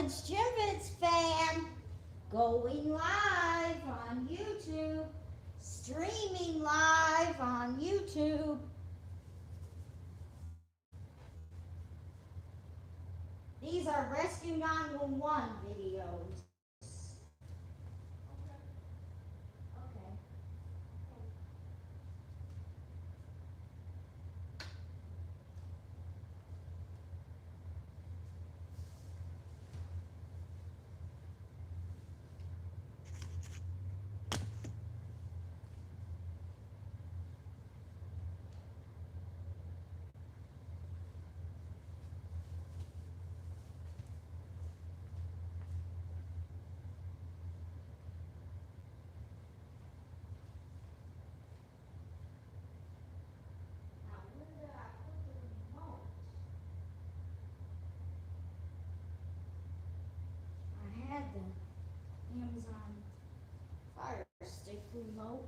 It's Jim Fitz Fan, going live on YouTube, streaming live on YouTube. These are Rescue 911 videos. Okay. Now, where did I put the remote? I had the Amazon Fire Stick remote.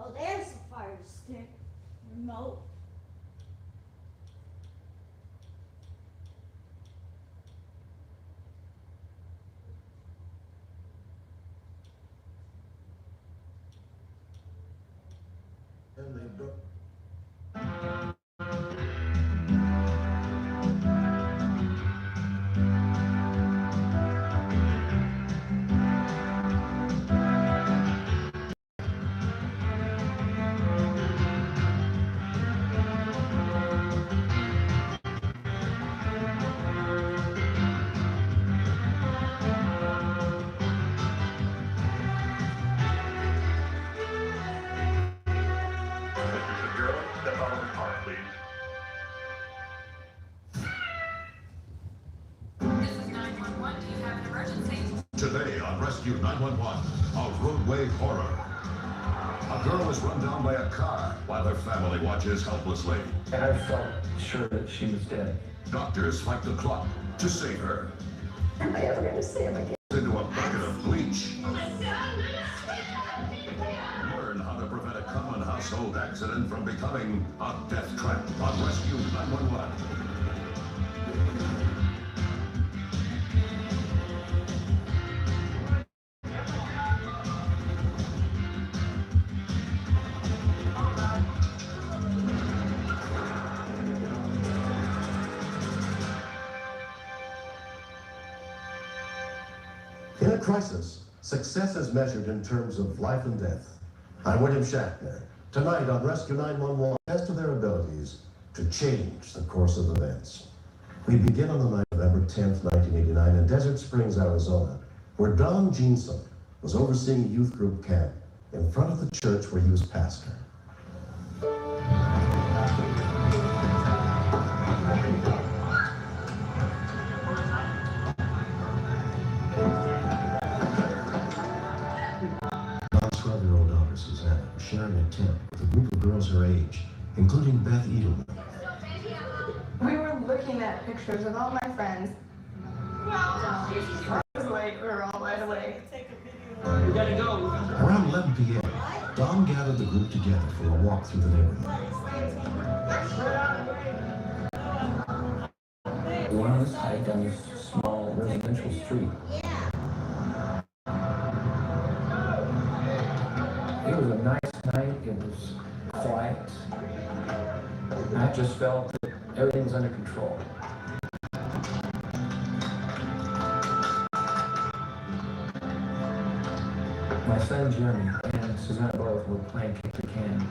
Oh, there's a Fire Stick remote. And they don't. Mr. Shapiro, step out of the car, please. This is 911. Do you have an emergency? Today on Rescue 911, a roadway horror. A girl is run down by a car while her family watches helplessly. I felt sure that she was dead. Doctors fight the clock to save her. Am I ever going to see him again? Into a bucket of bleach. Learn how to prevent a common household accident from becoming a death trap on Rescue 911. In a crisis, success is measured in terms of life and death. I'm William Shatner. Tonight on Rescue 911, as to their abilities to change the course of events. We begin on the night of November 10th, 1989 in Desert Springs, Arizona, where Don Jeanson was overseeing a youth group camp in front of the church where he was pastor. including Beth Edelman, We were looking at pictures of all my friends. I was late, we were all wide awake. We gotta go. Around 11 p.m., Don gathered the group together for a walk through the neighborhood. We went on this hike on this small residential street. It was a nice night. It was quiet. I just felt that everything was under control. My son Jeremy and Susanna both were playing kick the can.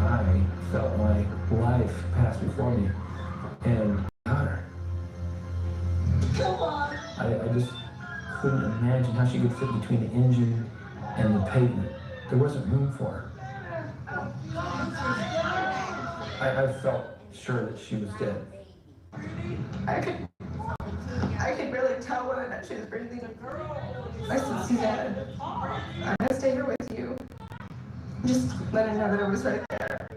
I felt my life pass before me, and her. I just couldn't imagine how she could fit between the engine and the pavement. There wasn't room for her. I felt sure that she was dead. I could really tell whether or not she was breathing. I said, Susanna, I'm gonna stay here with you. Just let her know that I was right there.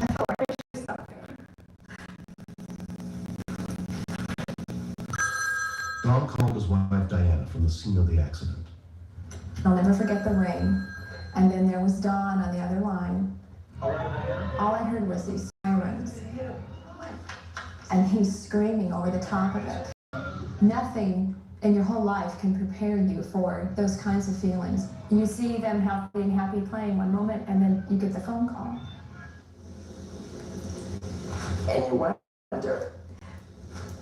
I felt like I should do something. Don called his wife Diana from the scene of the accident. I'll never forget the ring. And then there was Don on the other line. All I heard was these sirens. And he's screaming over the top of it. Nothing in your whole life can prepare you for those kinds of feelings. You see them being happy playing one moment, and then you get the phone call. And you wonder,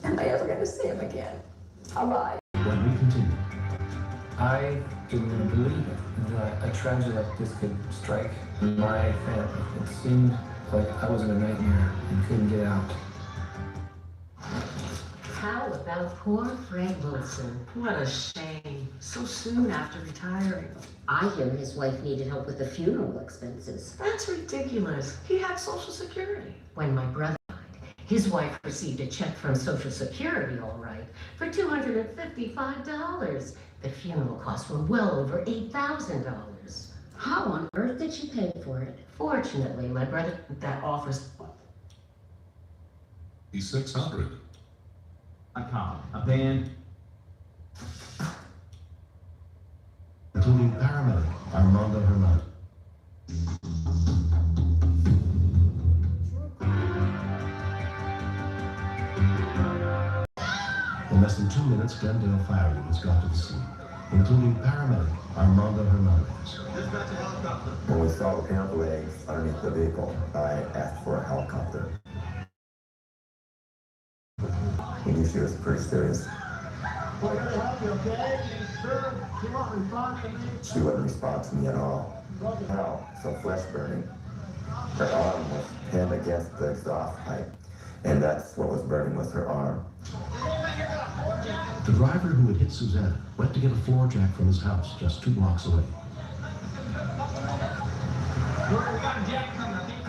am I ever going to see him again? Alive. When we continue, I didn't believe that a tragedy like this could strike my family. It seemed like I was in a nightmare and couldn't get out. How about poor Fred Wilson? What a shame. So soon after retiring. I hear his wife needed help with the funeral expenses. That's ridiculous. He had Social Security. When my brother died, his wife received a check from Social Security, all right, for $255. The funeral costs were well over $8,000. How on earth did she pay for it? Fortunately, my brother... That offers He's 600. A car, a band. including paramedic Armando Hernandez. In less than 2 minutes, Glendale fire units got to the scene, including paramedic Armando Hernandez. When we saw the pamphlet legs underneath the vehicle, I asked for a helicopter. We knew she was pretty serious. She wouldn't respond to me at all. How? So flesh burning. Her arm was pinned against the exhaust pipe, and that's what was burning was her arm. The driver who had hit Susanna went to get a floor jack from his house just 2 blocks away. We got a jack coming, I think.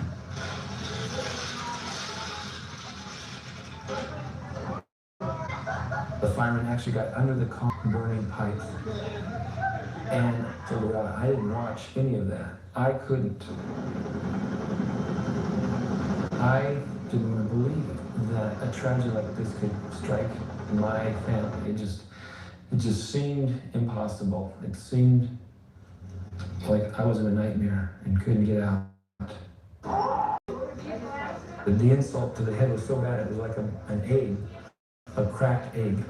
The fireman actually got under the car burning pipe and figured out I didn't watch any of that. I couldn't. I didn't believe that a tragedy like this could strike my family. It just seemed impossible. It seemed like I was in a nightmare and couldn't get out. The insult to the head was so bad it was like an egg. A cracked egg.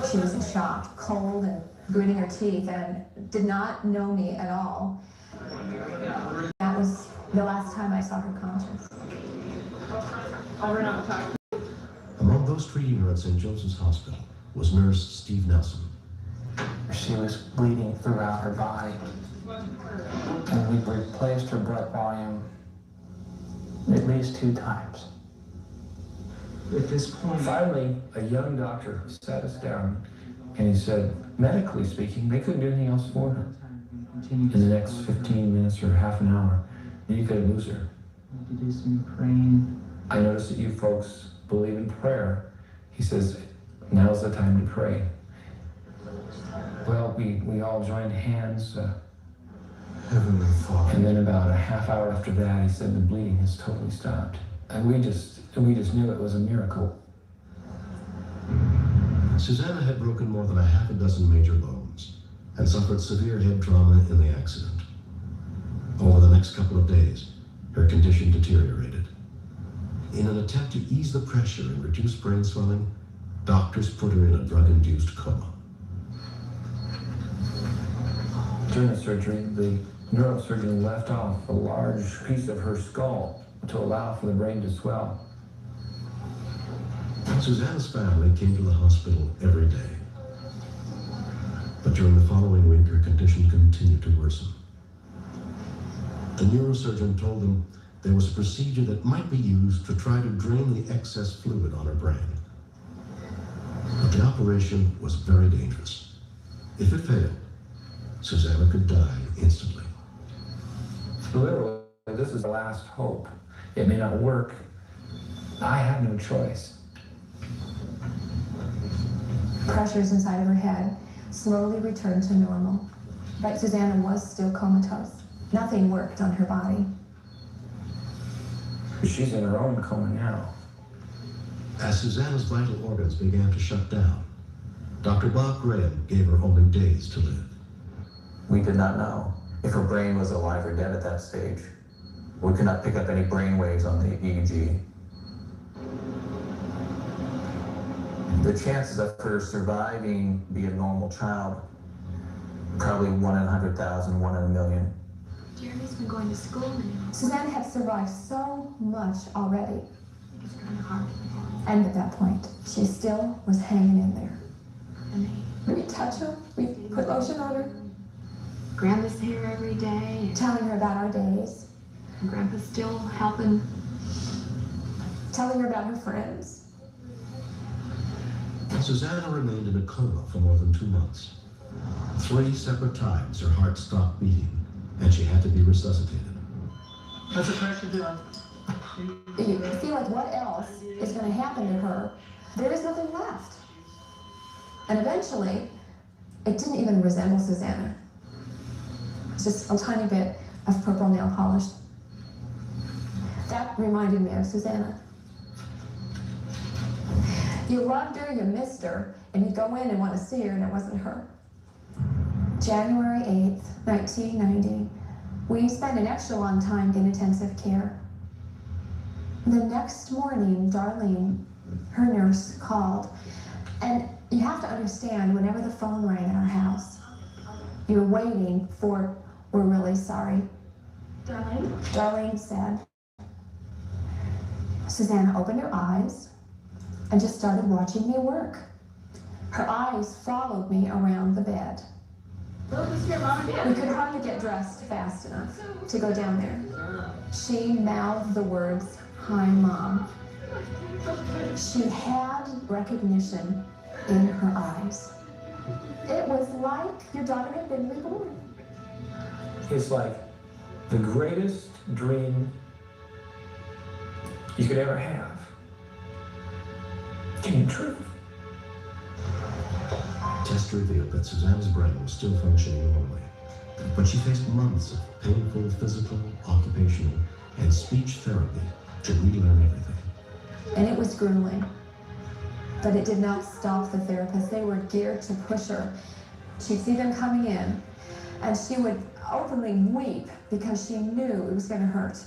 She was in shock, cold and gritting her teeth, and did not know me at all. That was the last time I saw her conscious. Among those treating her at St. Joseph's Hospital was nurse Steve Nelson. She was bleeding throughout her body. And we replaced her blood volume at least 2 times. At this point, finally, a young doctor sat us down and he said, medically speaking, they couldn't do anything else for her. In the next 15 minutes or half an hour, you could lose her. To do some praying. I noticed that you folks believe in prayer. He says, now's the time to pray. Well, we all joined hands. Heavenly Father. And then about a half hour after that, he said the bleeding has totally stopped. And we just knew it was a miracle. Susanna had broken more than a half a dozen major bones and suffered severe head trauma in the accident. Over the next couple of days, her condition deteriorated. In an attempt to ease the pressure and reduce brain swelling, doctors put her in a drug-induced coma. During the surgery, the neurosurgeon left off a large piece of her skull to allow for the brain to swell. Susanna's family came to the hospital every day. But during the following week, her condition continued to worsen. The neurosurgeon told them there was a procedure that might be used to try to drain the excess fluid on her brain. But the operation was very dangerous. If it failed, Susanna could die instantly. Literally, this is the last hope. It may not work. I have no choice. Pressures inside of her head slowly returned to normal, but Susanna was still comatose. Nothing worked on her body. She's in her own coma now. As Susanna's vital organs began to shut down, Dr. Bob Graham gave her only days to live. We did not know if her brain was alive or dead at that stage. We could not pick up any brain waves on the EEG. The chances of her surviving being a normal child, probably 1 in 100,000, 1 in a million. Jeremy's been going to school now. Susanna had survived so much already. It's kind of hard. And at that point, she still was hanging in there. And We touch her, we put lotion on her, Grandpa's here every day. telling her about our days, And Grandpa's still helping. telling her about her friends. Susanna remained in a coma for more than 2 months. 3 separate times her heart stopped beating, and she had to be resuscitated. What's the pressure doing? You feel like what else is going to happen to her? There is nothing left. And eventually, it didn't even resemble Susanna. It's just a tiny bit of purple nail polish. That reminded me of Susanna. You loved her, you missed her, and you go in and want to see her, and it wasn't her. January 8th, 1990, we spent an extra long time in intensive care. The next morning, Darlene, her nurse, called. And you have to understand, whenever the phone rang in our house, you're waiting for, "We're really sorry." Darlene? Darlene said. Susanna opened her eyes and just started watching me work. Her eyes followed me around the bed. We could hardly get dressed fast enough to go down there. She mouthed the words, "Hi, Mom." She had recognition in her eyes. It was like your daughter had been reborn. It's like the greatest dream you could ever have came true. Tests revealed that Susanna's brain was still functioning normally, but she faced months of painful physical, occupational, and speech therapy to relearn everything. And it was grueling. But it did not stop the therapists. They were geared to push her. She'd see them coming in, and she would openly weep because she knew it was going to hurt.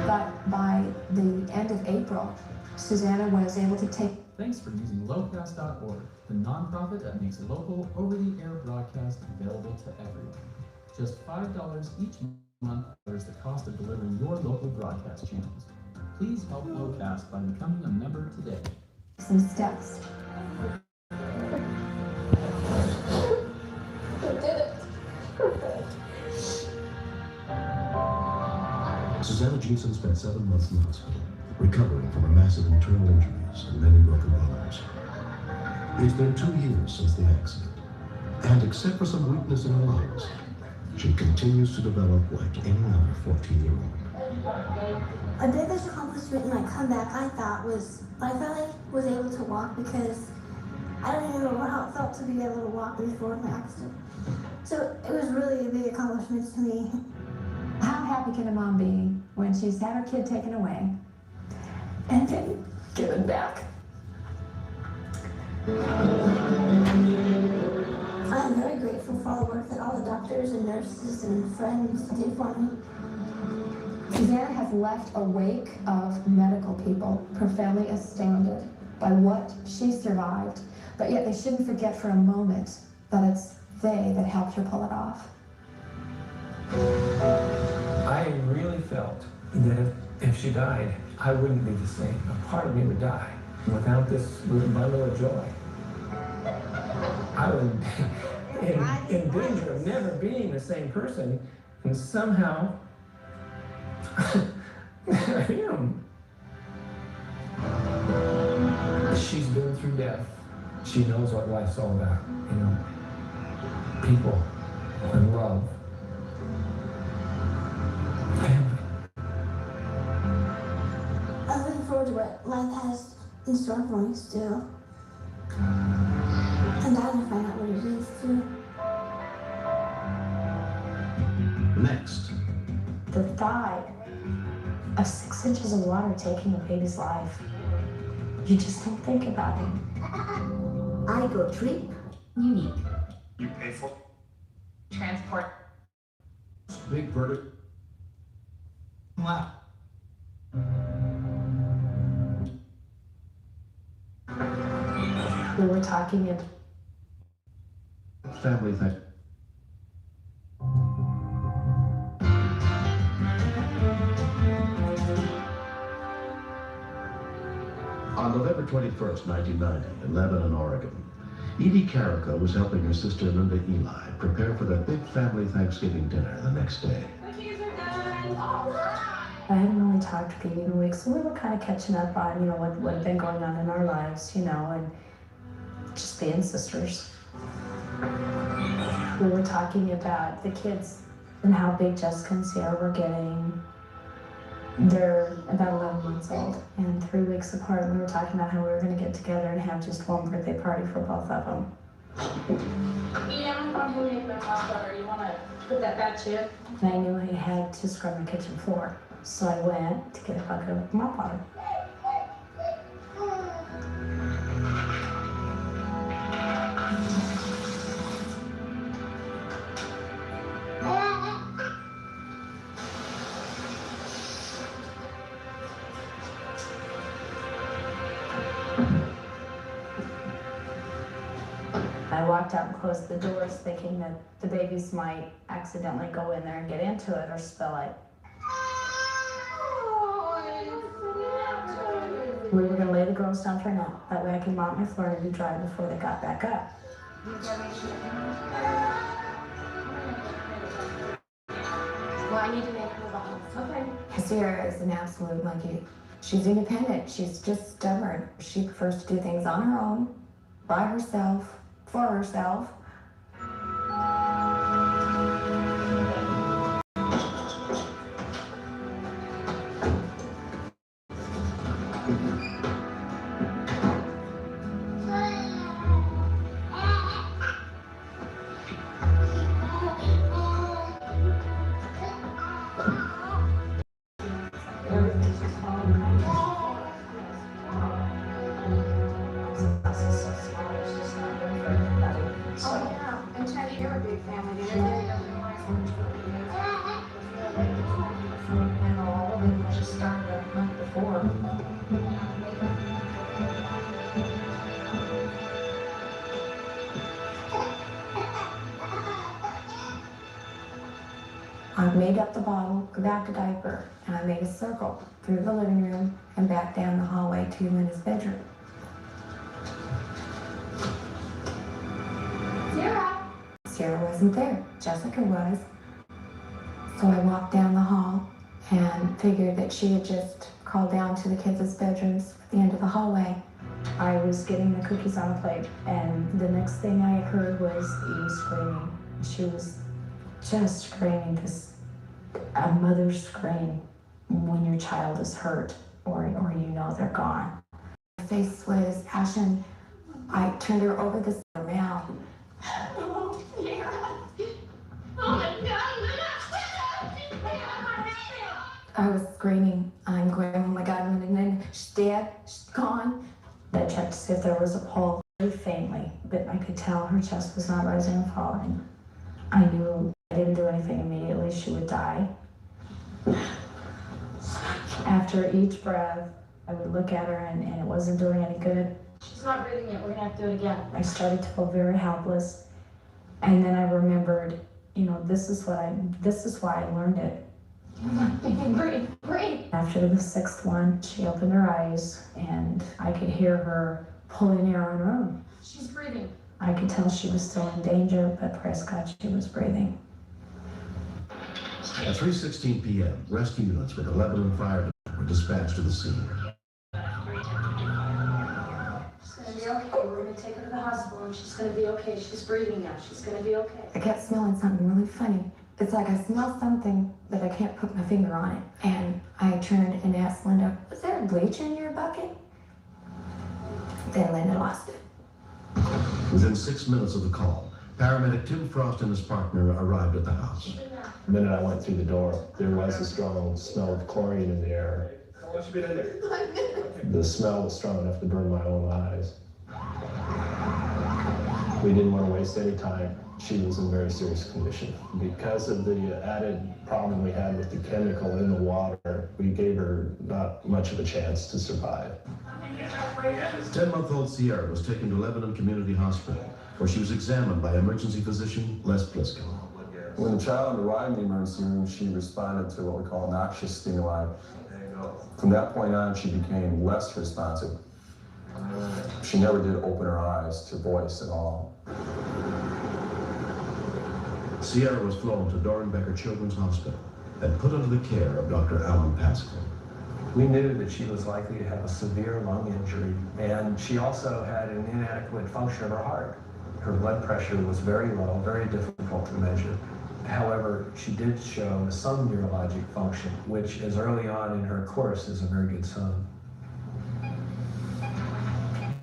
But by the end of April, Susanna was able to take. Thanks for using locast.org, the nonprofit that makes local over-the-air broadcast available to everyone. Just $5 each month covers the cost of delivering your local broadcast channels. Please help Locast by becoming a member today. Some steps. We did Susanna Jeanson spent 7 months in the hospital, recovering from her massive internal injuries and many broken bones. It's been 2 years since the accident, and except for some weakness in her lungs, she continues to develop like any other 14-year-old. My biggest accomplishment in my comeback, I thought, was I finally was able to walk, because I don't even know how it felt to be able to walk before my accident. So it was really a big accomplishment to me. How happy can a mom be when she's had her kid taken away and then given back? I'm very grateful for all the work that all the doctors and nurses and friends did for me. Susanna has left a wake of medical people profoundly astounded by what she survived, but yet they shouldn't forget for a moment that it's they that helped her pull it off. I really felt that if she died, I wouldn't be the same. A part of me would die without this bundle of joy. I would be in danger of never being the same person, and somehow I am. She's been through death. She knows what life's all about, you know. People and love. Family. I'm looking forward to what life has in store for me still. I'm dying to find out what it is too. Next. The thought of 6 inches of water taking a baby's life, you just don't think about it. I go trip. Unique. You pay for Transport. Big verdict. Wow. We were talking about Family thing. On November 21st, 1990, in Lebanon, Oregon, Edie Carrico was helping her sister Linda Eli prepare for their big family Thanksgiving dinner the next day. I hadn't really talked to Phoebe in a week, so we were kind of catching up on, you know, what had been going on in our lives, you know, and just being sisters. We were talking about the kids and how big Jessica and Sierra were getting. They're about 11 months old and 3 weeks apart. We were talking about how we were going to get together and have just one birthday party for both of them. You want to put that back in? And I knew I had to scrub the kitchen floor, so I went to get a bucket of mop water. I walked out and closed the doors thinking that the babies might accidentally go in there and get into it or spill it. We were gonna lay the girls down for a nap. That way I could mop my floor and be dry before they got back up. Well, I need to make her home. Okay. Sierra is an absolute monkey. She's independent. She's just stubborn. She prefers to do things on her own, by herself, for herself. I made up the bottle, grabbed a diaper, and I made a circle through the living room and back down the hallway to Linda's bedroom. Sierra wasn't there. Jessica was. So I walked down the hall and figured that she had just crawled down to the kids' bedrooms at the end of the hallway. I was getting the cookies on a plate, and the next thing I heard was Eve screaming. She was just screaming a mother's scream when your child is hurt or you know they're gone. Her face was ashen. I turned her over this mouth. Oh, my God. I was screaming. I'm going, oh my God, and then she's dead, she's gone. I checked to see if there was a pulse, very faintly, but I could tell her chest was not rising and falling. I knew if I didn't do anything immediately, she would die. After each breath, I would look at her and it wasn't doing any good. She's not breathing yet. We're gonna have to do it again. I started to feel very helpless. And then I remembered, you know, this is why I learned it. Breathe. After the sixth one, she opened her eyes and I could hear her pulling air on her own. She's breathing. I could tell she was still in danger, but praise God, she was breathing. At 3:16 p.m., rescue units with the Lebanon Fire Department were dispatched to the scene. She's gonna be okay. We're gonna take her to the hospital and she's gonna be okay. She's breathing now. She's gonna be okay. I kept smelling something really funny. It's like I smell something, but I can't put my finger on it. And I turned and asked Linda, was there bleach in your bucket? Then Linda lost it. Within 6 minutes of the call, paramedic Tim Frost and his partner arrived at the house. The minute I went through the door, there was a strong smell of chlorine in the air. How long has she been in there? The smell was strong enough to burn my own eyes. We didn't want to waste any time. She was in very serious condition. Because of the added problem we had with the chemical in the water, we gave her not much of a chance to survive. 10-month-old Sierra was taken to Lebanon Community Hospital, where she was examined by emergency physician Les Pliskin. When the child arrived in the emergency room, she responded to what we call noxious stimuli. From that point on, she became less responsive. She never did open her eyes to voice at all. Sierra was flown to Dorenbecker Children's Hospital and put under the care of Dr. Alan Pascal. We knew that she was likely to have a severe lung injury, and she also had an inadequate function of her heart. Her blood pressure was very low, very difficult to measure. However, she did show some neurologic function, which as early on in her course is a very good sign.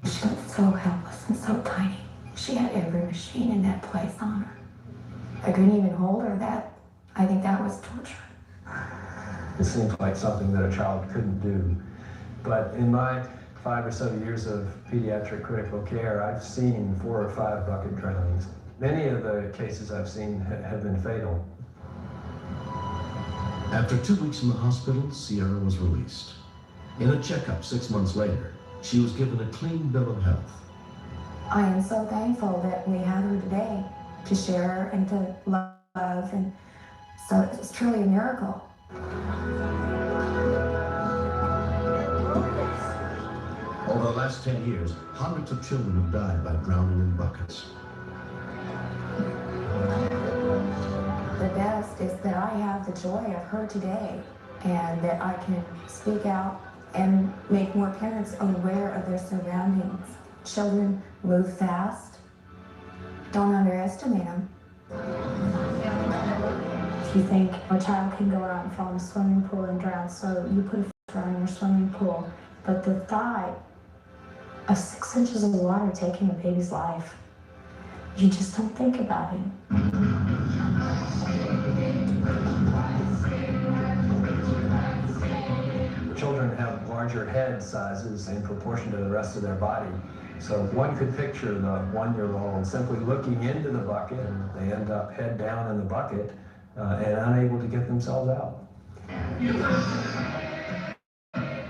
She was so helpless and so tiny. She had every machine in that place on her. I couldn't even hold her. I think that was torture. It seems like something that a child couldn't do. But in my 5 or so years of pediatric critical care, I've seen 4 or 5 bucket drownings. Many of the cases I've seen have been fatal. After 2 weeks in the hospital, Sierra was released. In a checkup 6 months later, she was given a clean bill of health. I am so thankful that we have her today to share and to love, and so it's truly a miracle. Over the last 10 years, hundreds of children have died by drowning in buckets. The best is that I have the joy of her today, and that I can speak out and make more parents aware of their surroundings. Children move fast. Don't underestimate them. If you think a child can go out and fall in a swimming pool and drown, so you put a filter on your swimming pool, but the thought of 6 inches of water taking a baby's life, you just don't think about it. Children have larger head sizes in proportion to the rest of their body. So one could picture the 1-year-old simply looking into the bucket, and they end up head down in the bucket and unable to get themselves out.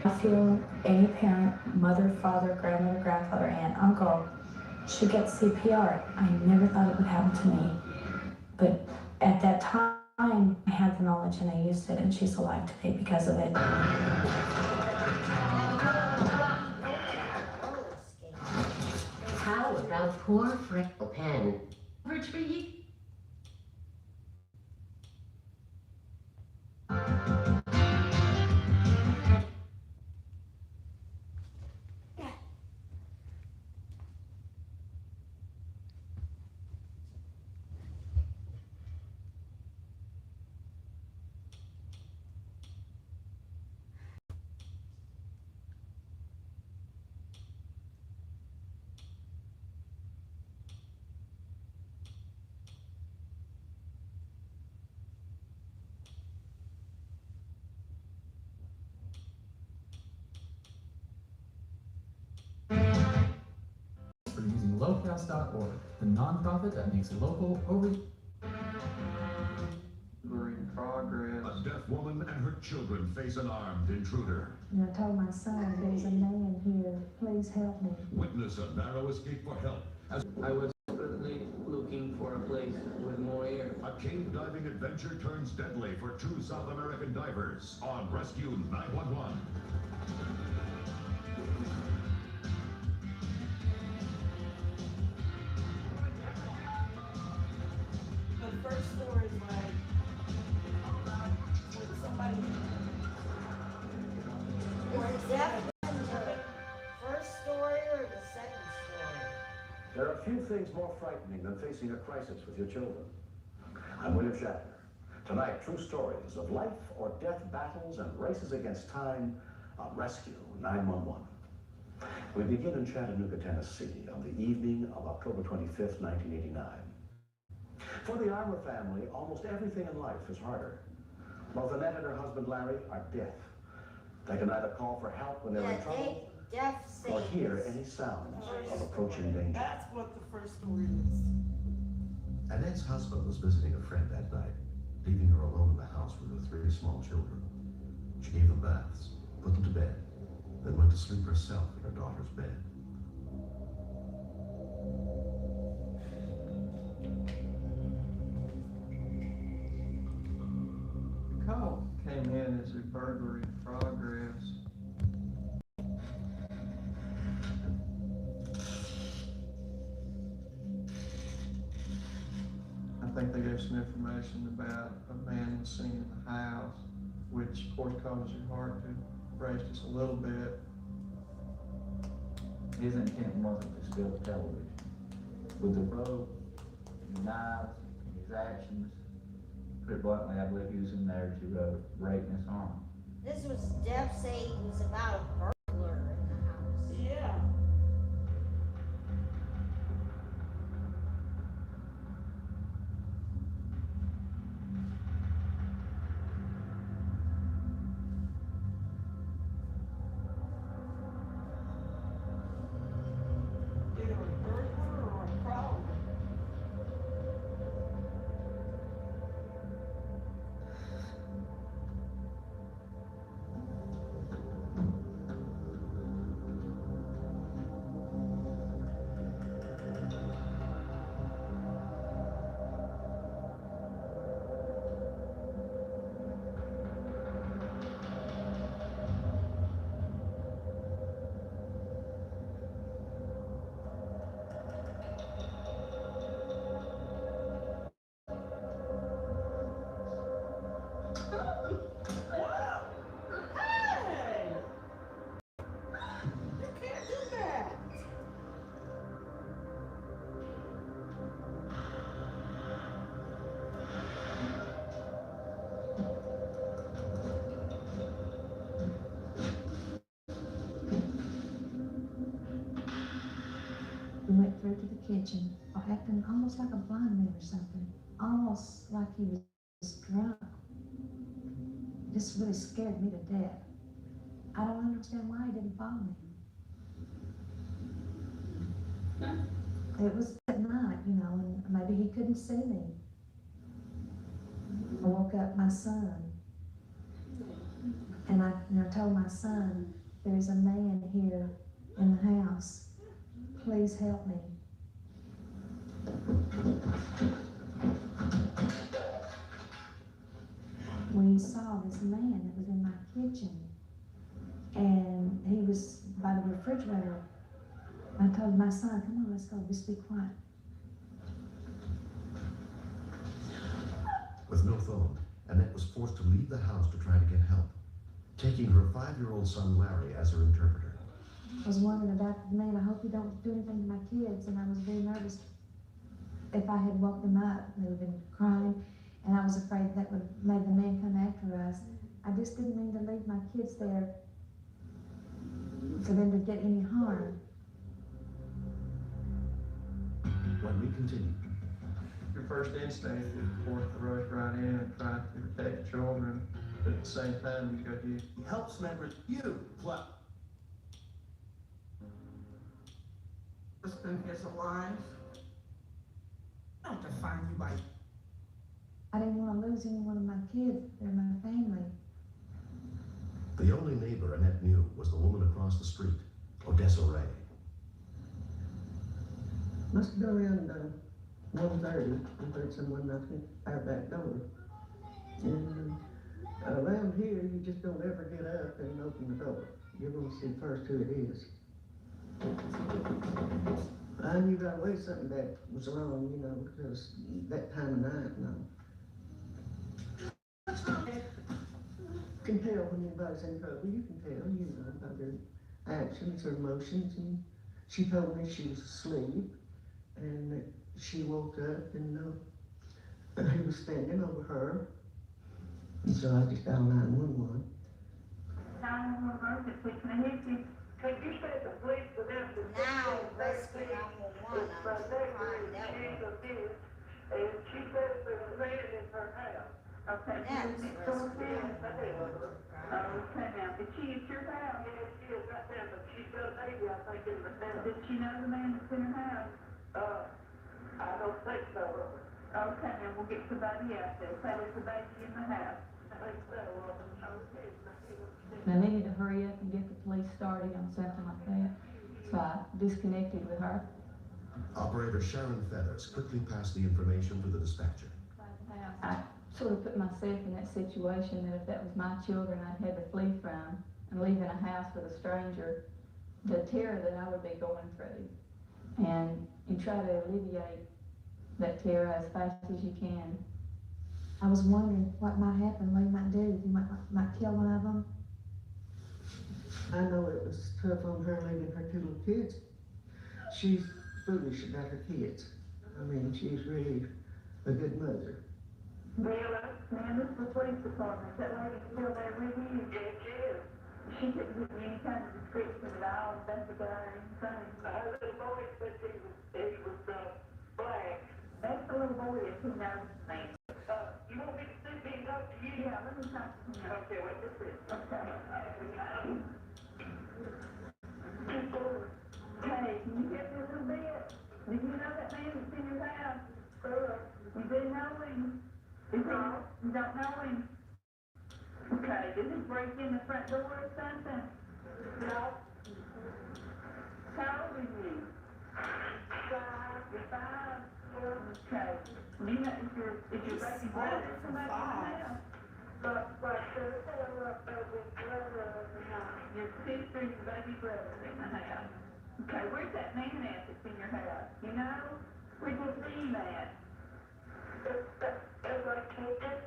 I feel any parent, mother, father, grandmother, grandfather, aunt, uncle, should get CPR. I never thought it would happen to me. But at that time, I had the knowledge and I used it, and she's alive today because of it. How about poor Freckle Pen? Retreat. HelpCast.org, the nonprofit that makes local over. We're in progress. A deaf woman and her children face an armed intruder. And I told my son, there's a man here, please help me. Witness a narrow escape for help as I was certainly looking for a place with more air. a cave diving adventure turns deadly for two South American divers on Rescue 911. The first story is like when somebody was that the first story or the second story? There are few things more frightening than facing a crisis with your children. I'm William Shatner. Tonight, true stories of life or death battles and races against time on Rescue 911. We begin in Chattanooga, Tennessee on the evening of October 25th, 1989. For the Armour family, almost everything in life is harder. Both Annette and her husband Larry are deaf. They can either call for help when they're in trouble or hear any sounds of approaching danger. That's what the first story is. Annette's husband was visiting a friend that night, leaving her alone in the house with her three small children. She gave them baths, put them to bed, then went to sleep herself in her daughter's bed. Call came in as a burglary in progress. I think they gave some information about a man was seen in the house, which of course causes your heart to race just a little bit. His intent wasn't to steal television. With the rope, the knives, his actions, put it bluntly, I believe he was in there to rape Miss Arnold. This was Deb saying it was about a burglar in the house. Yeah. Either a burglar or a prowler. Hey! You can't do that. We went through to the kitchen, acting almost like a blind man or something, almost like he was drunk. This really scared me to death. I don't understand why he didn't follow me. It was at night, you know, and maybe he couldn't see me. I woke up my son, and I told my son, there's a man here in the house. Please help me. We saw this man that was in my kitchen, and he was by the refrigerator. I told my son, come on, let's go, just be quiet. With no phone, Annette was forced to leave the house to try to get help, taking her 5-year-old son Larry as her interpreter. I was wondering about the man, I hope he don't do anything to my kids, and I was very nervous. If I had woke them up, they would have been crying, and I was afraid that would have made the man come after us. I just didn't mean to leave my kids there for them to get any harm. When we continue. Your first instinct is, of course, to rush right in and try to protect children, but at the same time, you got you. Helps members, you, plus. husband is alive. I don't define you by. I didn't want to lose any one of my kids. They're my family. The only neighbor Annette knew was the woman across the street, Odessa Ray. Must have been around 1:30. I heard someone knocking at our back door. And around here, you just don't ever get up and open the door. You're gonna see first who it is. I knew right away something that was wrong, you know, because that time of night, no. You can tell when anybody's in trouble, you can tell, you know, by their actions or emotions. And she told me she was asleep, and that she woke up and he was standing over her. And so I just dialed 911. 911 emergency, can I help you? Could you say the police would have to now rescue 911? And she says there's a man in her house. Okay. Next, okay, now, did she at your house? Yeah, she is right there, but she's got a baby, I think, in the house. Did she know the man that's in her house? I don't think so. Okay, now we'll get somebody out there. Say there's a baby in the house. I think so. And I needed to hurry up and get the police started on something like that. So I disconnected with her. Operator Sharon Feathers quickly passed the information to the dispatcher. I sort of put myself in that situation that if that was my children I'd had to flee from and leaving a house with a stranger, the terror that I would be going through. And you try to alleviate that terror as fast as you can. I was wondering what might happen, what he might do. He might kill one of them. I know it was tough on her leaving her 2 little kids. She's foolish about her kids. I mean, she's really a good mother. Ma'am, this is the police department. That lady still there with you? Yes, she is. She couldn't give me any kind of description at all, investigate or anything. Her little boy said he was black. That's the little boy that he knows his name. You want me to sit me and talk to you? Yeah, let me talk to him. Okay, wait, this is. Okay. Hey, can you get me a little bit? Do you know that man that's in your house? You do know him? You don't know him? Okay, did he break in the front door or something? No. How old are you? 5. You're 5? Okay. You know, is your baby brother somebody in the house? Your sister and your baby brother in the house. Okay, where's that man at that's in your house? You know? Where'd you see him at?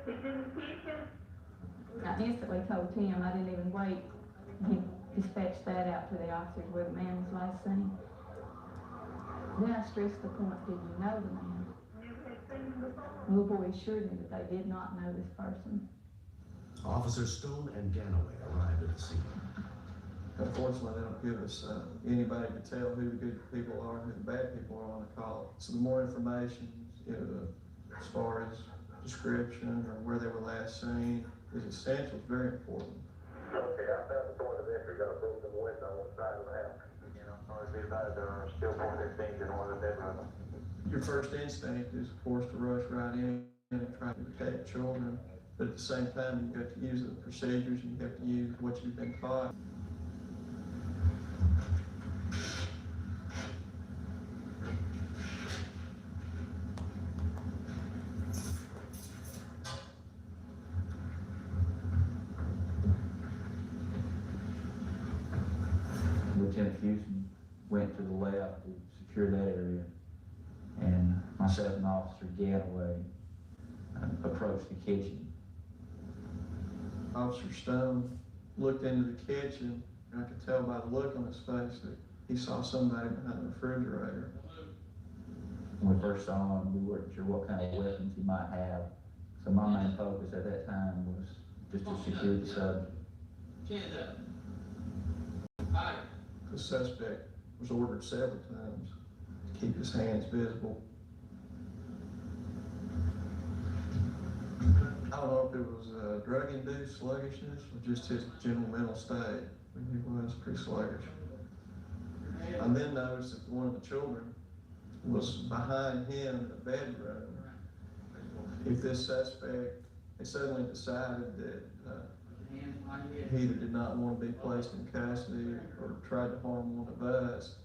He's in the kitchen? I instantly told Tim, I didn't even wait. He dispatched that out to the officers where the man was last seen. Then I stressed the point, did you know the man? The little boy assured me that they did not know this person. Officers Stone and Ganaway arrived at the scene. Unfortunately, they don't give us anybody to tell who the good people are and who the bad people are on the call. So the more information, you know, as far as description or where they were last seen is essential. It's very important. Okay, I found the point of entry, got a broken window on the side of the house. You know, obviously about still pointing their things in one of the bedrooms. Your first instinct is, of course, to rush right in and try to protect children. But at the same time, you have to use the procedures and you have to use what you've been taught. Lieutenant Houston went to the left to secure that area, and myself and Officer Ganaway approached the kitchen. Officer Stone looked into the kitchen, and I could tell by the look on his face that he saw somebody behind the refrigerator. When we first saw him, we weren't sure what kind of weapons he might have, so my main focus at that time was just to secure the subject. The suspect was ordered several times to keep his hands visible. I don't know if it was drug-induced sluggishness or just his general mental state. I mean, he was pretty sluggish. I then noticed that one of the children was behind him in the bedroom. If this suspect had suddenly decided that he either did not want to be placed in custody or tried to harm one of us,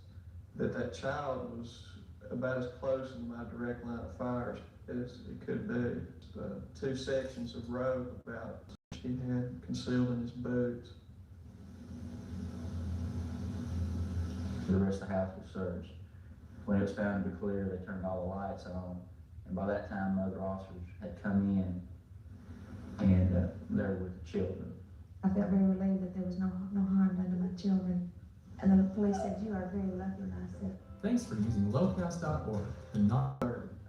that child was about as close in my direct line of fire as it could be. 2 sections of rope about he had concealed in his boots. The rest of the house was searched. When it was found to be clear, they turned all the lights on, and by that time, other officers had come in, and they were with the children. I felt very relieved that there was no harm done to my children. And the police said, "You are very lucky," and I said, Thanks for using lowcast.org, the non-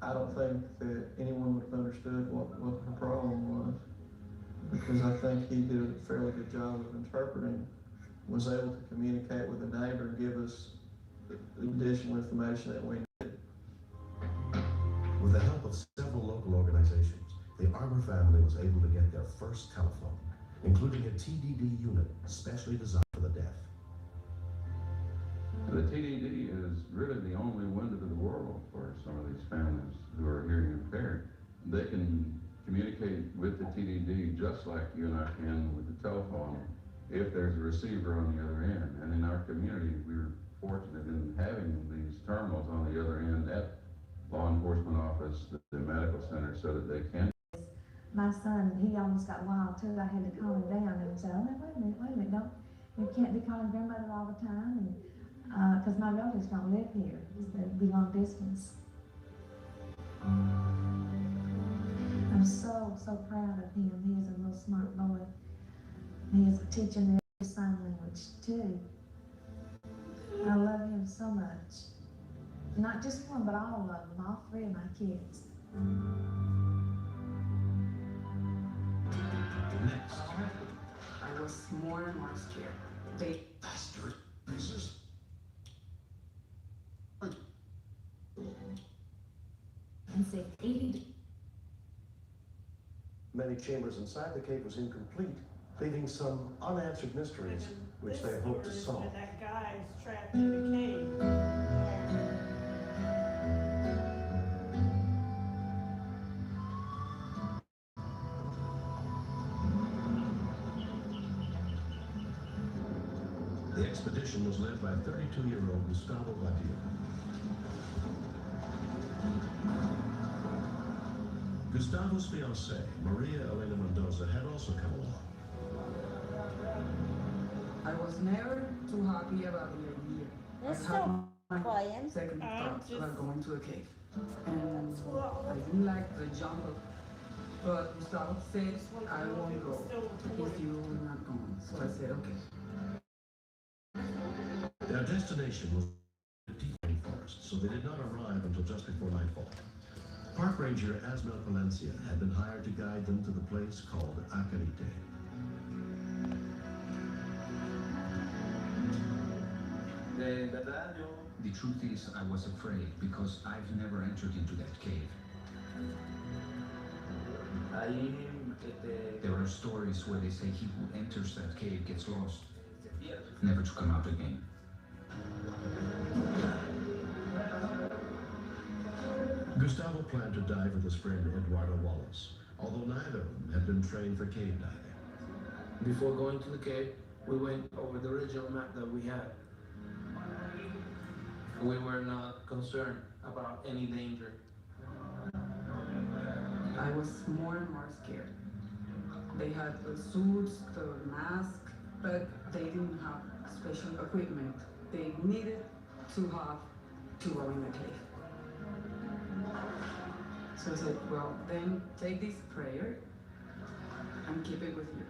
I don't think that anyone would have understood what her problem was, because I think he did a fairly good job of interpreting, was able to communicate with the neighbor and give us the additional information that we needed. With the help of several local organizations, the Arbor family was able to get their first telephone, including a TDD unit specially designed for the deaf. The TDD is really the only window to the world for some of these families who are hearing impaired. They can communicate with the TDD just like you and I can with the telephone if there's a receiver on the other end. And in our community, we're fortunate in having these terminals on the other end at law enforcement office, the medical center, so that they can. my son, he almost got wild too. I had to calm him down and say, "Oh, wait a minute, you can't be calling grandmother all the time." And because my relatives don't live here, they'd be long distance. I'm so proud of him. He is a real smart boy. He is teaching me sign language too. I love him so much. Not just one, but all of them, all 3 of my kids. Next. I was more and more scared. They faster pieces. And say 80. Many chambers inside the cave was incomplete, leaving some unanswered mysteries which they hoped to solve. That guy is trapped in the cave. The expedition was led by 32-year-old Gustavo Badillo. Gustavo's fiancée, Maria Elena Mendoza, had also come along. I was never too happy about the idea. Let's I had stop my crying. second thoughts just- about going to a cave. And I didn't like the jungle. But Gustavo said, "I won't go if you're not going." So I said, "Okay." Their destination was the deep rainforest, so they did not arrive until just before nightfall. Park Ranger Asmel Palencia had been hired to guide them to the place called Acarite. The truth is, I was afraid because I've never entered into that cave. There are stories where they say he who enters that cave gets lost, never to come out again. Gustavo planned to dive with his friend Eduardo Wallace, although neither of them had been trained for cave diving. Before going to the cave, we went over the original map that we had. We were not concerned about any danger. I was more and more scared. They had the suits, the mask, but they didn't have special equipment. They needed to have to go in the cave. So I said, "Well, then take this prayer and keep it with you."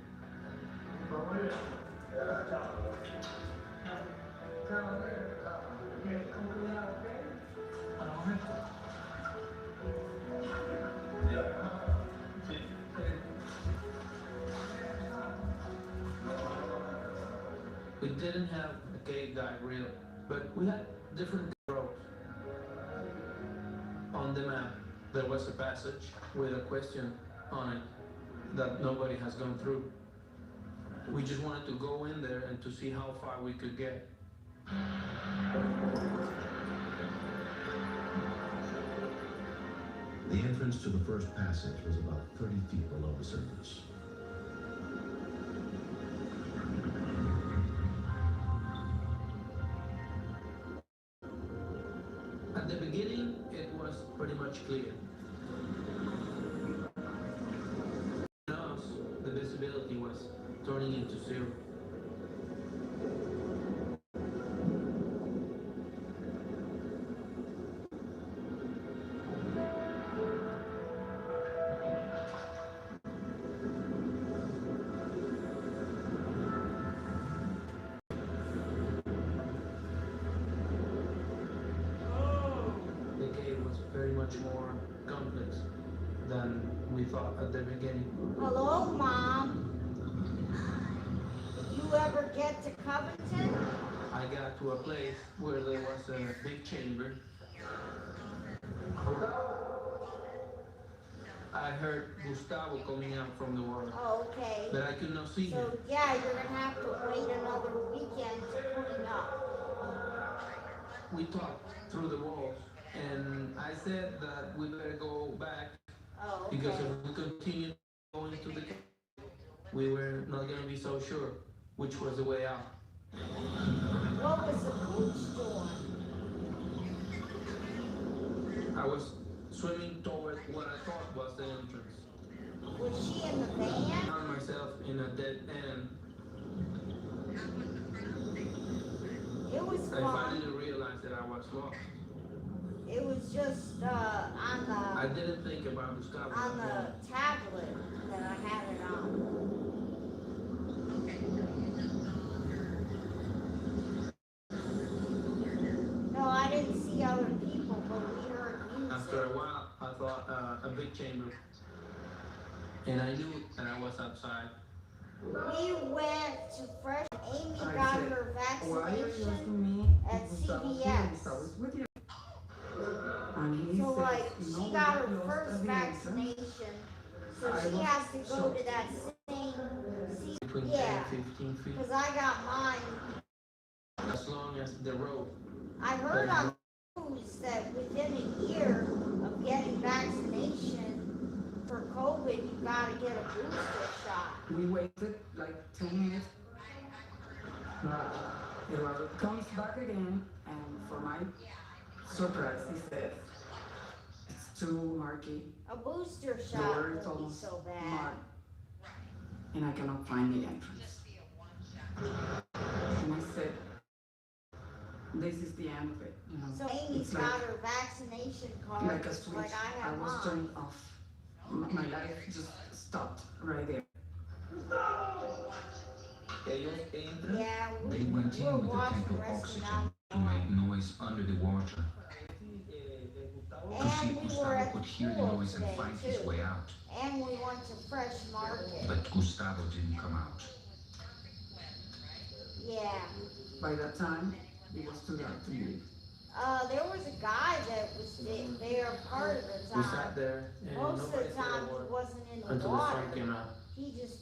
We didn't have a cave dive really, but we had different roads. On the map, there was a passage with a question on it that nobody has gone through. We just wanted to go in there and to see how far we could get. The entrance to the first passage was about 30 feet below the surface. At the beginning, it was pretty much clear. Us, the visibility was turning into zero. The cave was very much more complex than we thought at the beginning. Hello, Mom. You ever get to Covington? I got to a place where there was a big chamber. I heard Gustavo coming out from the water, Oh, okay. but I could not see him. So, yeah, you're gonna have to wait another weekend to clean up. We talked through the walls, and I said that we better go back Oh, okay. because if we continue going to the cave, we were not going to be so sure which was the way out. What was the coach doing? I was swimming toward what I thought was the entrance. Was she in the I van? found myself in a dead end. It was I fun. finally realized that I was lost. It was just I didn't think about Gustavo. on the tablet that I had it on. No, I didn't see other people, but we heard music. After a while, I thought a big chamber, and I knew that I was outside. We went to Fresh. Amy I got said, her why are you vaccination asking me? at It was CVS. I was with you. And he So said, like, "No, she we got her lost first a vehicle." vaccination, so I she was has to go shocked. to that same, Between yeah, 10 and 15 feet. cause I got mine. As long as the rope. I heard on the news that within a year of getting vaccination for COVID, you gotta get a booster shot. We waited like 10 minutes. Eduardo comes back again, and for my surprise, he said, it's too murky. A booster The shot water is would be almost so bad. mud, and I cannot find the entrance. And I said, this is the end of it. You know? So Amy's It's like- got her vaccination card, like a just switch. like I I have was mine. turned off. My life just stopped right there. Yeah, They went in we're with a watching tank of Wrestling oxygen to make noise under the water. To see And if we were Gustavo at could the hear the pool noise and today, find his too. way out. And we went to Fresh Market. But Gustavo didn't come out. Yeah. By that time, it was too dark to leave. There was a guy that was there part of the We time. sat there and Most of nobody the said time a he word wasn't in the until the water. sun came out. He just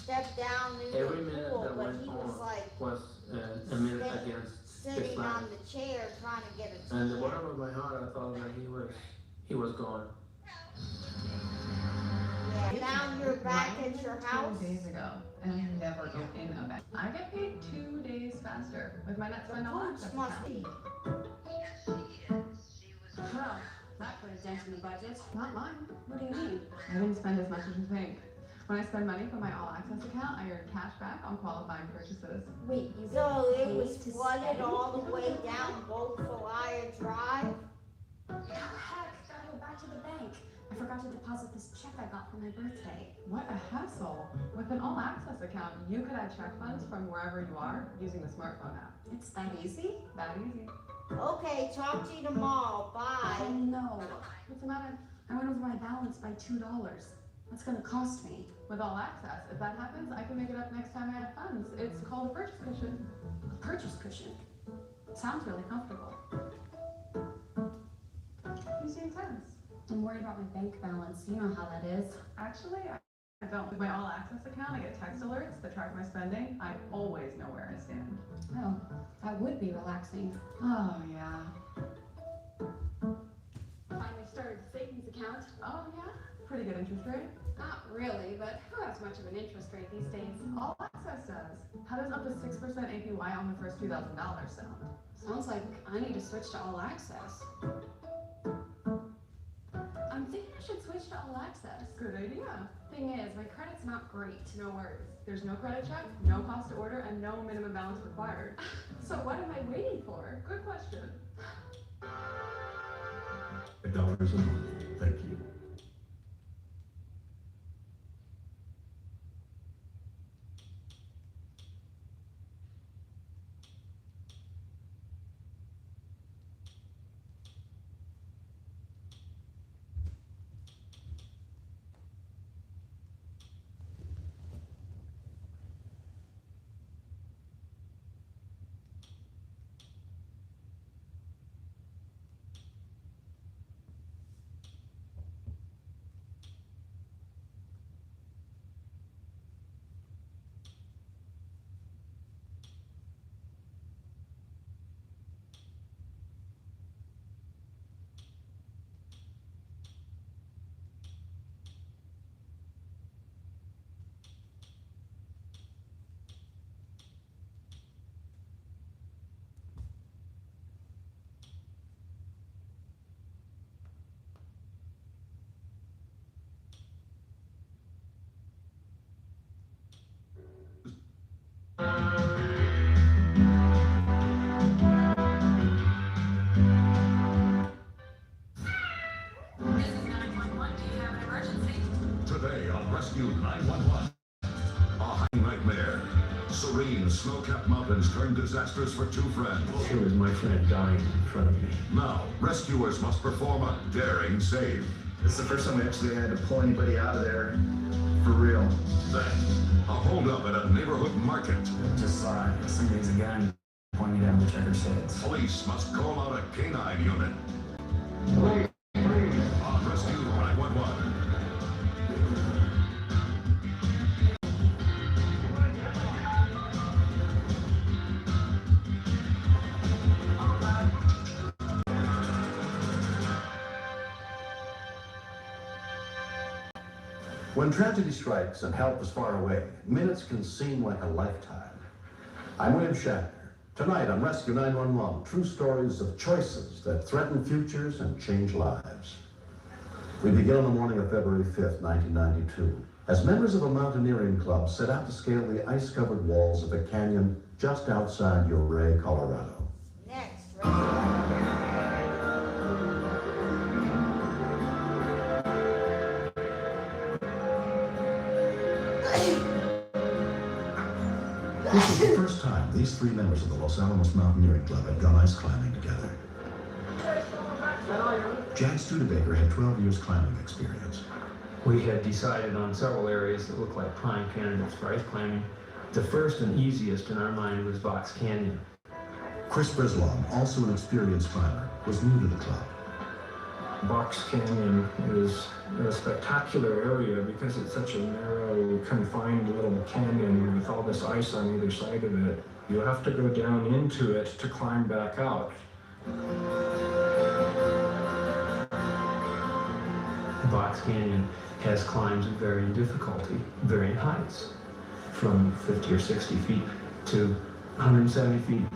stepped down in Every the minute pool, that but went he was on like was a minute against his sitting on life. the chair trying to get a And the tan. bottom of my heart, I thought that he was gone. Yeah, now you're back at your house. 2 days ago, and I never go in a bank. I get paid 2 days faster with my NetSpend All Foods Access must account. be. Well, that put a dent in the budget. Not mine. What do you mean? I didn't spend as much as you think. When I spend money from my All Access account, I earn cash back on qualifying purchases. Wait, you So get it was paid to flooded spend? all the way down Beaufort Drive. Heck, gotta go back to the bank. I forgot to deposit this check I got for my birthday. What a hassle. With an All Access account, you could add check funds from wherever you are using the smartphone app. It's that easy? That easy. Okay, talk to you tomorrow. Bye. Oh no. What's the matter? I went over my balance by $2. That's gonna cost me. With All Access, if that happens, I can make it up next time I have funds. It's called a purchase cushion. A purchase cushion. Sounds really comfortable. You seem tense. I'm worried about my bank balance. You know how that is. Actually, I don't. With my All Access account, I get text alerts that track my spending. I always know where I stand. Oh, that would be relaxing. Oh, yeah. Finally started a savings account. account? Oh, yeah? Pretty good interest rate? Not really, but who has much of an interest rate these days? All Access does. How does up to 6% APY on the first $2,000 sound? Sounds like I need to switch to All Access. I'm thinking I should switch to All Access. Good idea. Thing is, my credit's not great. No worries. There's no credit check, no cost to order, and no minimum balance required. So what am I waiting for? Good question. $8 a month. Thank you. Today on Rescue 911, a hiking nightmare. Serene, snow-capped mountains turn disastrous for two friends. It was my friend dying in front of me. Now, rescuers must perform a daring save. It's the first time we actually had to pull anybody out of there for real. Then, a holdup at a neighborhood market. Just saw somebody's a gun pointing down the checker's heads. Police must call out a canine unit. On Rescue 911. When tragedy strikes and help is far away, minutes can seem like a lifetime. I'm William Shatner. Tonight on Rescue 911, true stories of choices that threaten futures and change lives. We begin on the morning of February 5th, 1992, as members of a mountaineering club set out to scale the ice-covered walls of a canyon just outside Ouray, Colorado. Next, This was the first time these three members of the Los Alamos Mountaineering Club had gone ice climbing together. Jack Studebaker had 12 years climbing experience. We had decided on several areas that looked like prime candidates for ice climbing. The first and easiest in our mind was Box Canyon. Chris Brislom, also an experienced climber, was new to the club. Box Canyon is a spectacular area because it's such a narrow, confined little canyon with all this ice on either side of it. You have to go down into it to climb back out. Box Canyon has climbs of varying difficulty, varying heights, from 50 or 60 feet to 170 feet.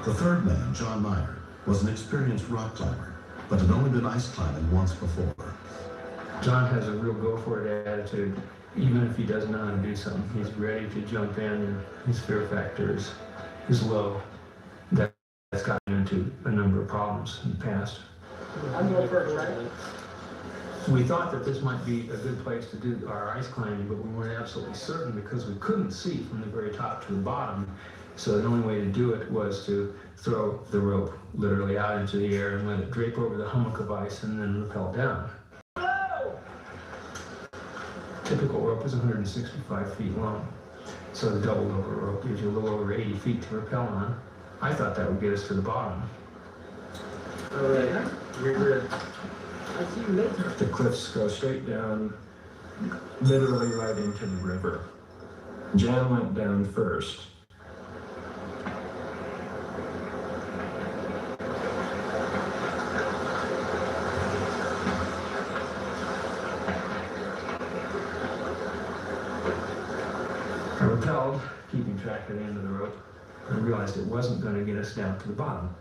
The third man, John Meyer, was an experienced rock climber, but had only been ice climbing once before. John has a real go-for-it attitude. Even if he doesn't know how to do something, he's ready to jump in, and his fear factor is low. That's gotten him into a number of problems in the past. I'm going first, right? We thought that this might be a good place to do our ice climbing, but we weren't absolutely certain because we couldn't see from the very top to the bottom. So the only way to do it was to throw the rope literally out into the air and let it drape over the hummock of ice and then rappel down. Typical rope is 165 feet long. So the doubled over rope gives you a little over 80 feet to rappel on. I thought that would get us to the bottom. All right, you're good. I'll see you later. The cliffs go straight down, literally right into the river. Jan went down first. I repelled, keeping track of the end of the rope, and realized it wasn't going to get us down to the bottom.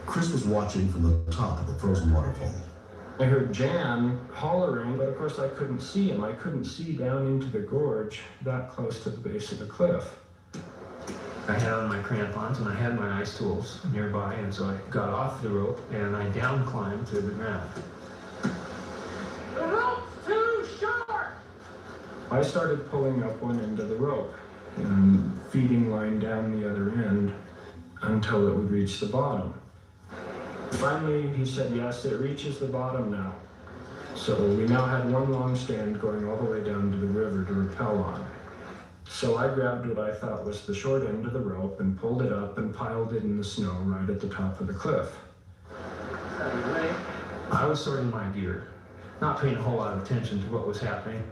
Chris was watching from the top of the frozen waterfall. I heard Jan hollering, but of course I couldn't see him. I couldn't see down into the gorge that close to the base of the cliff. I had on my crampons and I had my ice tools nearby, and so I got off the rope and I down climbed to the ground. The rope's too short! I started pulling up one end of the rope and feeding line down the other end until it would reach the bottom. Finally, he said, yes, it reaches the bottom now. So we now had one long stand going all the way down to the river to rappel on. So I grabbed what I thought was the short end of the rope and pulled it up and piled it in the snow right at the top of the cliff. I was sorting my gear, not paying a whole lot of attention to what was happening.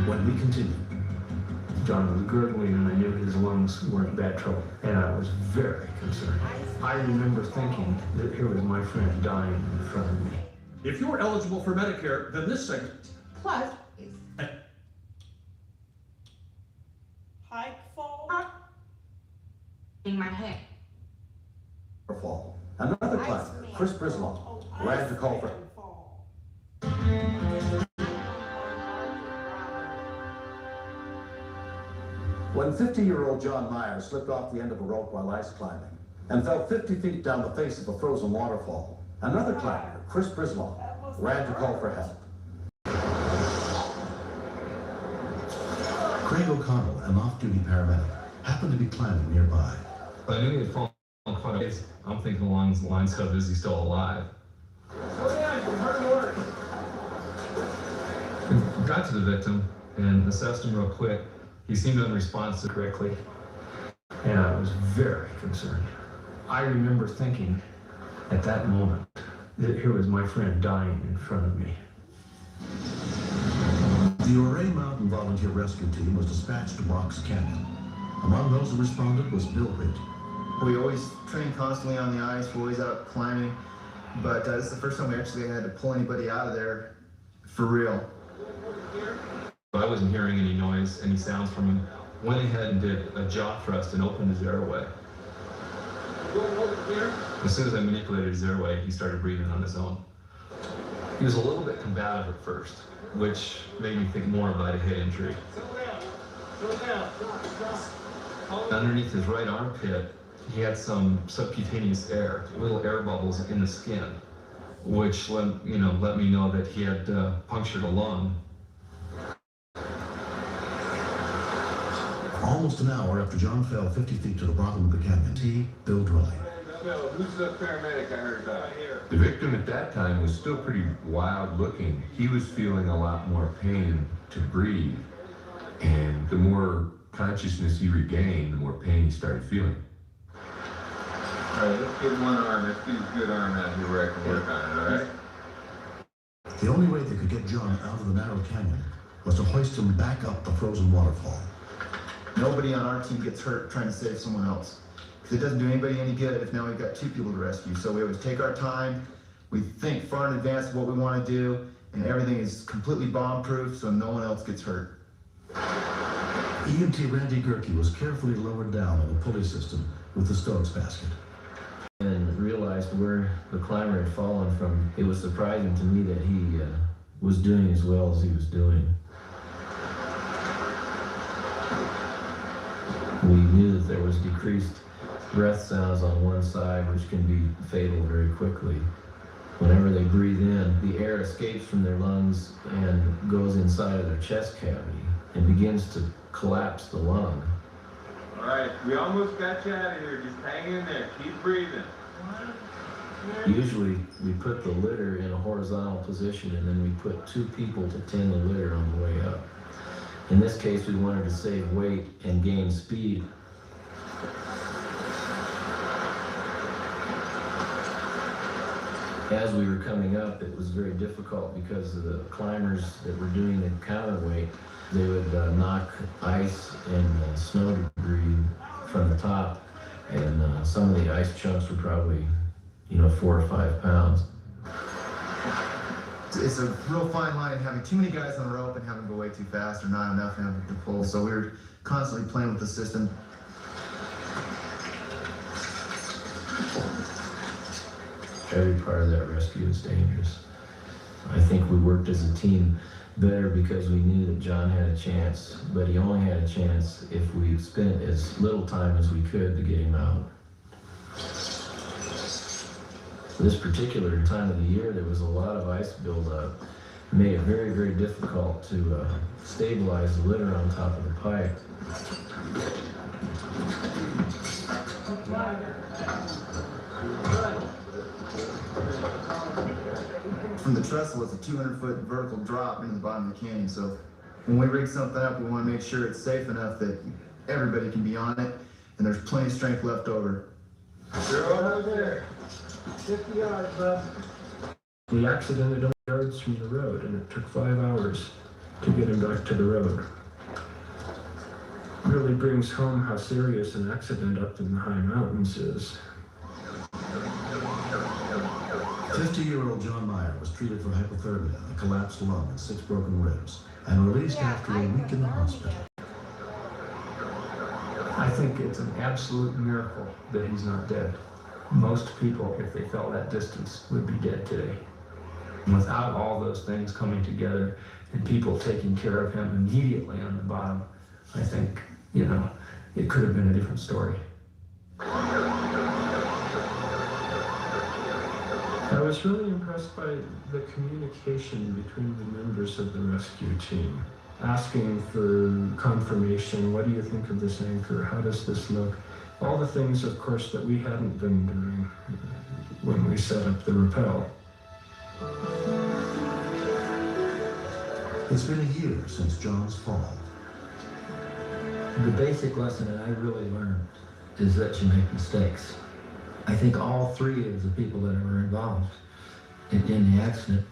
When we continued, John was gurgling and I knew his lungs were in bad trouble, and I was very concerned. I remember thinking that here was my friend dying in front of me. If you're eligible for Medicare, then this segment. Plus, hike fall. In my head. waterfall. Another climber, Chris Brislow, ran to call for help. When 50-year-old John Myers slipped off the end of a rope while ice climbing and fell 50 feet down the face of a frozen waterfall, another climber, Chris Brislow, ran to call for help. Craig O'Connell, an off-duty paramedic, happened to be climbing nearby. I knew he had fallen quite a ways. I'm thinking along the lines of, is he still alive? We got to the victim and assessed him real quick. He seemed unresponsive correctly, And I was very concerned. I remember thinking at that moment that here was my friend dying in front of me. The Ouray Mountain Volunteer Rescue Team was dispatched to Box Canyon. Among those who responded was Bill Witt. We always train constantly on the ice, we're always out climbing, but this is the first time we actually had to pull anybody out of there for real. I wasn't hearing any noise, any sounds from him. Went ahead and did a jaw thrust and opened his airway. As soon as I manipulated his airway, he started breathing on his own. He was a little bit combative at first, which made me think more about a head injury. Underneath his right armpit, he had some subcutaneous air, little air bubbles in the skin, which let me know that he had punctured a lung. Almost an hour after John fell 50 feet to the bottom of the canyon, T. Bill Dry. Who's the paramedic I heard about? The victim at that time was still pretty wild looking. He was feeling a lot more pain to breathe. And the more consciousness he regained, the more pain he started feeling. All right, let's get one arm. Let's get his good arm out here where I can work on it, all right? The only way they could get John out of the narrow canyon was to hoist him back up the frozen waterfall. Nobody on our team gets hurt trying to save someone else. Because it doesn't do anybody any good if now we've got two people to rescue. So we always take our time, we think far in advance of what we want to do, and everything is completely bomb-proof so no one else gets hurt. EMT Randy Gerke was carefully lowered down on the pulley system with the Stokes basket. And realized where the climber had fallen from. It was surprising to me that he was doing as well as he was doing. We knew that there was decreased breath sounds on one side, which can be fatal very quickly. Whenever they breathe in, the air escapes from their lungs and goes inside of their chest cavity and begins to collapse the lung. All right, we almost got you out of here. Just hang in there. Keep breathing. Usually, we put the litter in a horizontal position and then we put two people to tend the litter on the way up. In this case, we wanted to save weight and gain speed. As we were coming up, it was very difficult because of the climbers that were doing the counterweight. They would knock ice and snow debris from the top, and some of the ice chunks were probably, 4 or 5 pounds. It's a real fine line having too many guys on the rope and having to go way too fast or not enough having to pull. So we were constantly playing with the system. Every part of that rescue is dangerous. I think we worked as a team better because we knew that John had a chance, but he only had a chance if we spent as little time as we could to get him out. This particular time of the year, there was a lot of ice buildup. It made it very, very difficult to stabilize the litter on top of the pipe. From the trestle, it's a 200-foot vertical drop into the bottom of the canyon. So when we rig something up, we want to make sure it's safe enough that everybody can be on it, and there's plenty of strength left over. You're over there. 50 yards, bud. The accident had only yards from the road, and it took 5 hours to get him back to the road. Really brings home how serious an accident up in the high mountains is. 50-year-old John Meyer was treated for hypothermia, a collapsed lung, and 6 broken ribs, and released after a week in the hospital. I think it's an absolute miracle that he's not dead. Most people, if they fell that distance, would be dead today. Without all those things coming together and people taking care of him immediately on the bottom, I think, it could have been a different story. I was really impressed by the communication between the members of the rescue team, asking for confirmation. What do you think of this anchor? How does this look? All the things, of course, that we hadn't been doing when we set up the rappel. It's been a year since John's fall. The basic lesson that I really learned is that you make mistakes. I think all 3 of the people that were involved in the accident,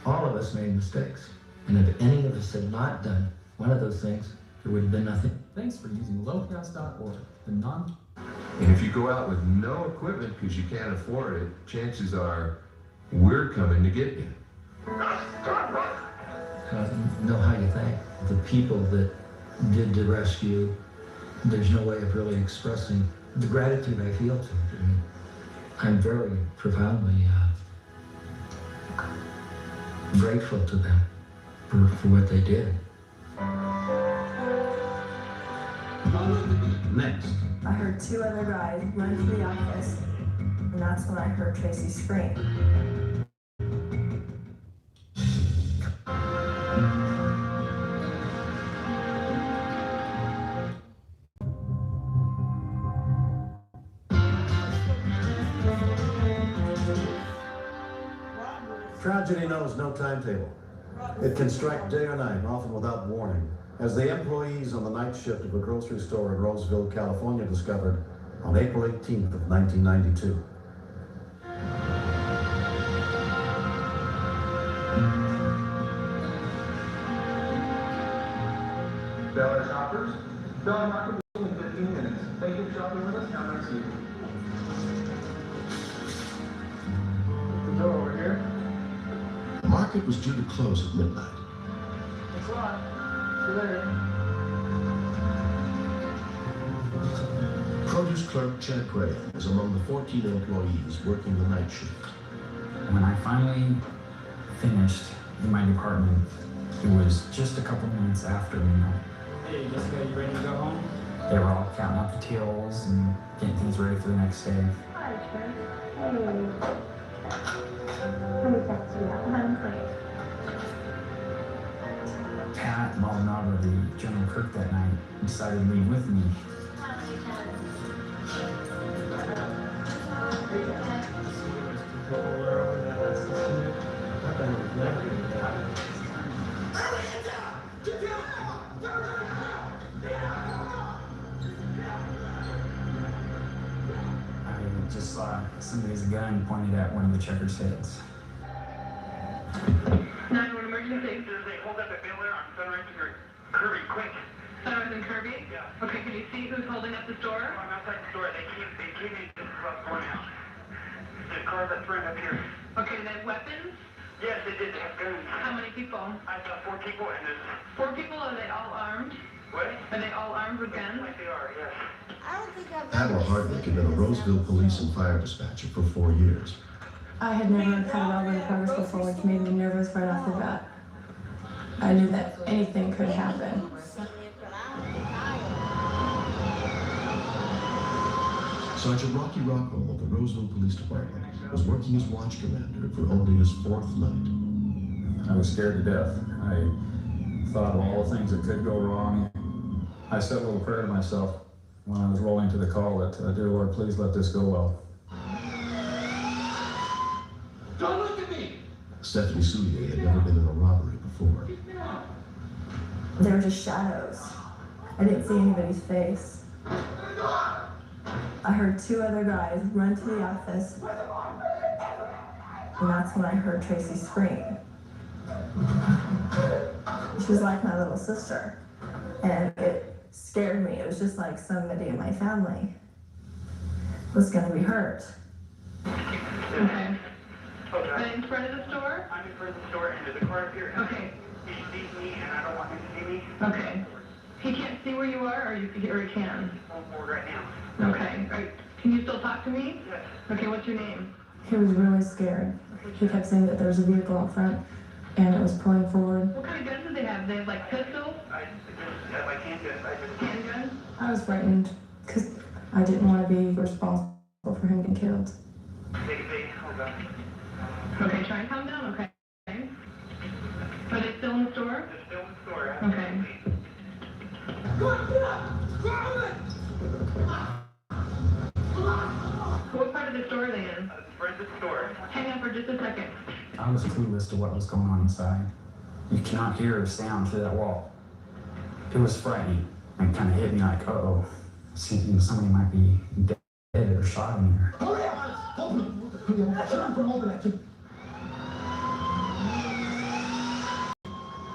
all of us made mistakes. And if any of us had not done one of those things, there would have been nothing. Thanks for using lowpass.org, the And if you go out with no equipment because you can't afford it, chances are we're coming to get you. I don't know how you thank the people that did the rescue. There's no way of really expressing the gratitude I feel to them. I'm very profoundly grateful to them for what they did. Next. I heard 2 other guys run to the office, and that's when I heard Tracy scream. Tragedy knows no timetable. It can strike day or night, often without warning, as the employees on the night shift of a grocery store in Roseville, California discovered on April 18th of 1992. Bel Air shoppers, Bel Air Market will be in 15 minutes. Thank you for shopping with us. Have a nice evening. The door over here. The market was due to close at midnight. It's locked. Still there. Produce clerk Chad Gray is among the 14 employees working the night shift. When I finally finished in my department, it was just a couple minutes after midnight. Hey, Jessica, you ready to go home? They were all counting up the tills and getting things ready for the next day. Hi, Trent. Hey. Let me text you that one, please. Pat Maldonado, the general cook that night, decided to leave with me. I just saw somebody's gun pointed at one of the checker's heads. 911 emergency. There's a hold up at Bel Air on Sunrise and Kirby, quick. Sunrise and Kirby? Yeah. Okay, can you see who's holding up the store? I'm outside the store. They came in just going out. The car's up front up here. Okay, they have weapons? Yes, they did. They have guns. How many people? I saw 4 people and there's... 4 people? Are they all armed? What? Are they all armed with guns? Like they are, yes. I don't think I've Admiral ever Hardwick had seen been a this Roseville out. police and fire dispatcher for 4 years. I had never had a robbery in progress before, which made me nervous right off the bat. I knew that anything could happen. Sergeant Rocky Rockwell of the Roseville Police Department was working as watch commander for only his 4th night. I was scared to death. I thought of all the things that could go wrong. I said a little prayer to myself when I was rolling to the call that, dear Lord, please let this go well. Don't look at me! Stephanie Soulier had never been in a robbery before. They were just shadows. I didn't see anybody's face. I heard 2 other guys run to the office, and that's when I heard Tracy scream. She was like my little sister, and it scared me. It was just like somebody in my family was gonna be hurt. Okay. Okay. Are they in front of the store? I'm in front of the store and there's a car up here. Okay. He sees me and I don't want him to see me. Okay. He can't see where you are, or he can? He's going forward right now. Okay. Can you still talk to me? Yes. Okay, what's your name? He was really scared. He kept saying that there was a vehicle out front, and it was pulling forward. What kind of guns do they have? They have like pistols? I have my handgun. Handguns? I was frightened because I didn't want to be responsible for him getting killed. Hold on. Okay, try and calm down, okay? Are they still in the store? They're still in the store. Okay. What part of the store are they in? The front of the store. Hang on for just a second. I was clueless to what was going on inside. You cannot hear a sound through that wall. It was frightening and kind of hit me like, uh-oh, somebody might be dead or shot in here.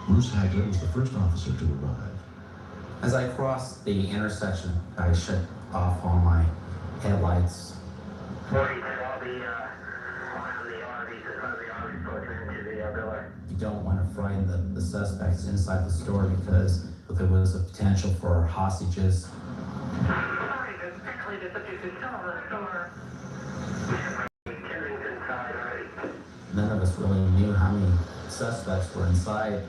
Bruce Hagler was the first officer to arrive. As I crossed the intersection, I shut off all my headlights. You don't want to frighten the suspects inside the store because there was a potential for hostages. Sorry, apparently the subject is still in the store. None of us really knew how many suspects were inside.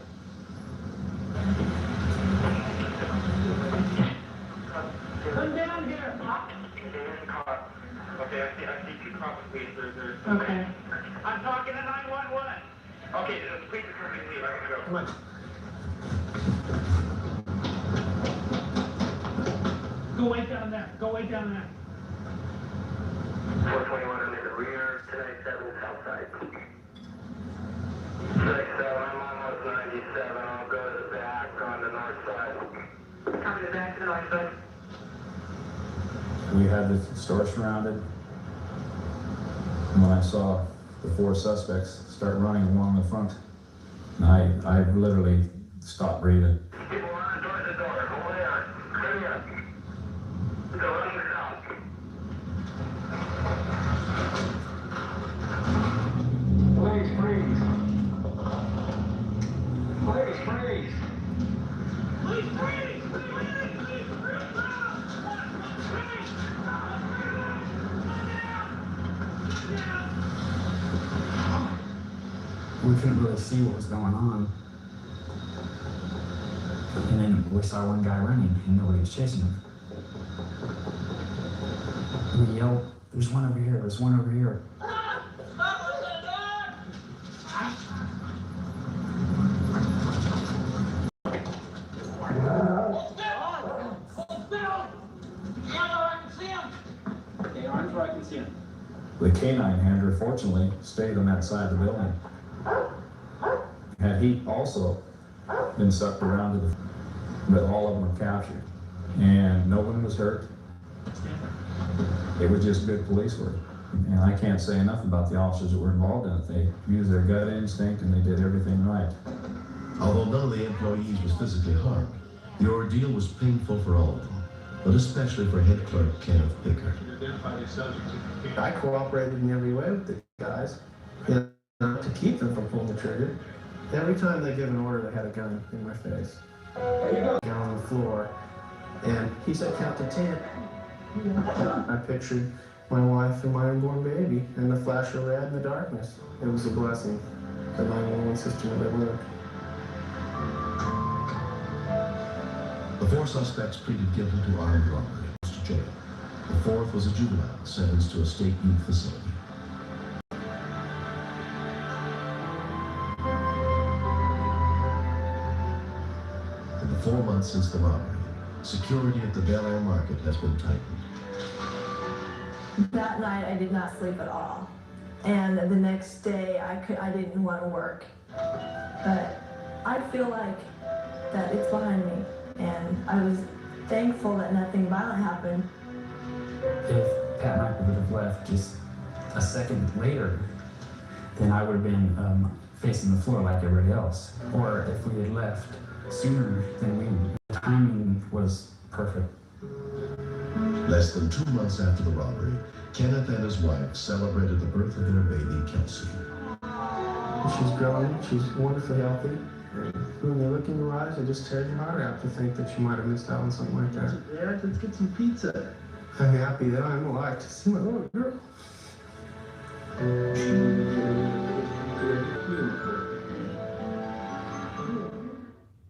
Come down here, Pop. Okay, I see 2 cops, please. Okay. I'm talking to 911. Okay, the police are coming to leave. I gotta go. Come on. Go way down there. Go way down there. 421 under the rear, 297 south side. 67, I'm almost 97. I'll go to the back on the north side. Copy the back to the north side. We had the store surrounded. And when I saw the 4 suspects start running along the front, I literally stopped breathing. People running towards the door. Hold on. Hurry up. Go running south. Please, freeze. Please, freeze. Please, freeze. We couldn't really see what was going on. And then we saw one guy running and nobody was chasing him. We yelled, there's one over here, there's one over here. The canine handler fortunately stayed on that side of the building. Had he also been sucked around to the... but all of them were captured, and no one was hurt. It was just good police work. And I can't say enough about the officers that were involved in it. They used their gut instinct and they did everything right. Although none of the employees was physically harmed, the ordeal was painful for all of them, but especially for head clerk Kenneth Pickard. I cooperated in every way with the guys, you know, to keep them from pulling the trigger. Every time they gave an order, they had a gun in my face. Gun on the floor. And he said, count to 10. I pictured my wife and my unborn baby, and the flash of red in the darkness. It was a blessing. The 911 system that worked. The 4 suspects pleaded guilty to armed robbery and to jail. The 4th was a juvenile sentenced to a state youth facility. In the 4 months since the robbery, security at the Bel Air market has been tightened. That night I did not sleep at all, and the next day I didn't want to work. But I feel like that it's behind me, and I was thankful that nothing violent happened. If Pat and I would have left just a second later, then I would have been facing the floor like everybody else. Or if we had left sooner than we, the timing was perfect. Less than 2 months after the robbery, Kenneth and his wife celebrated the birth of their baby, Kelsey. She's growing, she's wonderfully healthy. When you look in your eyes, it just tears your heart out to think that you might have missed out on something like that. Yeah, let's get some pizza. I'm happy that I'm alive to see my little girl.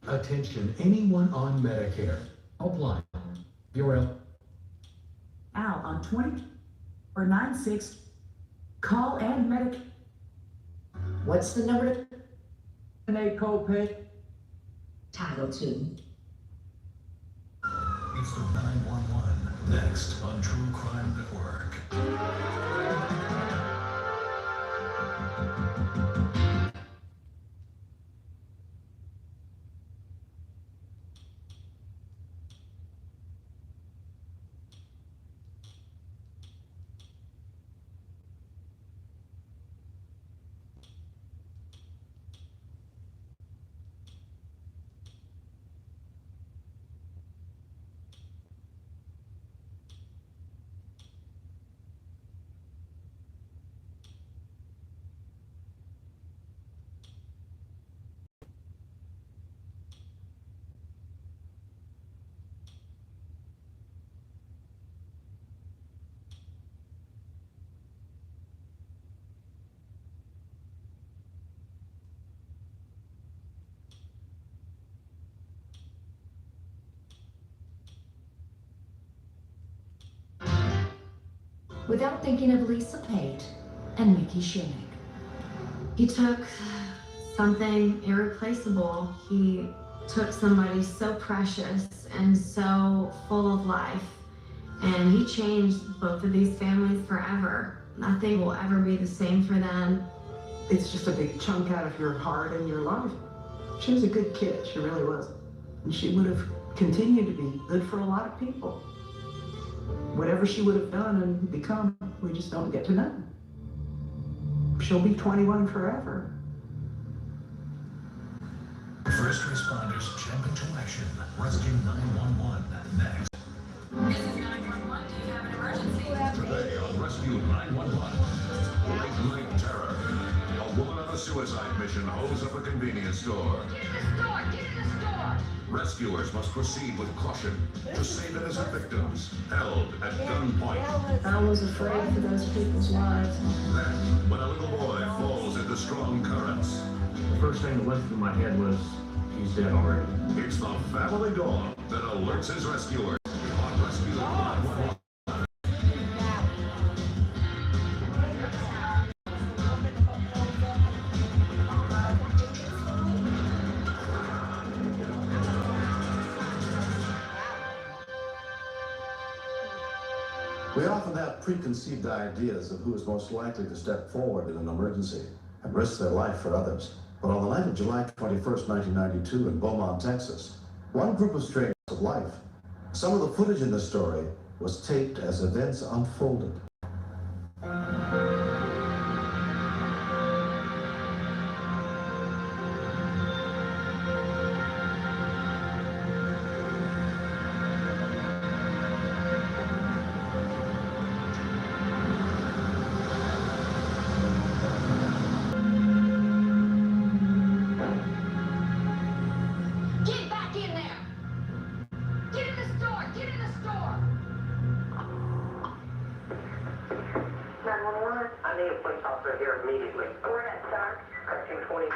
Attention, anyone on Medicare. Helpline. Bureau. Out on 20 or 96. Call and medic. What's the number? An A copay. Title II. It's the 911. Next on True Crime Network. Without thinking of Lisa Pate and Mickey Shinnick. He took something irreplaceable. He took somebody so precious and so full of life, and he changed both of these families forever. Nothing will ever be the same for them. It's just a big chunk out of your heart and your life. She was a good kid, she really was. And she would have continued to be good for a lot of people. Whatever she would have done and become, we just don't get to know. She'll be 21 forever. First responders jump into action. Rescue 911 next. This is 911. Do you have an emergency? Today on Rescue 911, late night terror. A woman on a suicide mission hoses up a convenience store. Get in the store! Get in the store! Rescuers must proceed with caution to save innocent victims held at gunpoint. I was afraid for those people's lives. Then, when a little boy falls into strong currents. The first thing that went through my head was, he's dead already. It's the family dog that alerts his rescuers on Rescue 911. We often have preconceived ideas of who is most likely to step forward in an emergency and risk their life for others. But on the night of July 21st, 1992 in Beaumont, Texas, One group of strangers of life. Some of the footage in the story was taped as events unfolded. Get back in there! Get in the store! Get in the store! 911, I need a police officer here immediately. Where at, sir? 1320.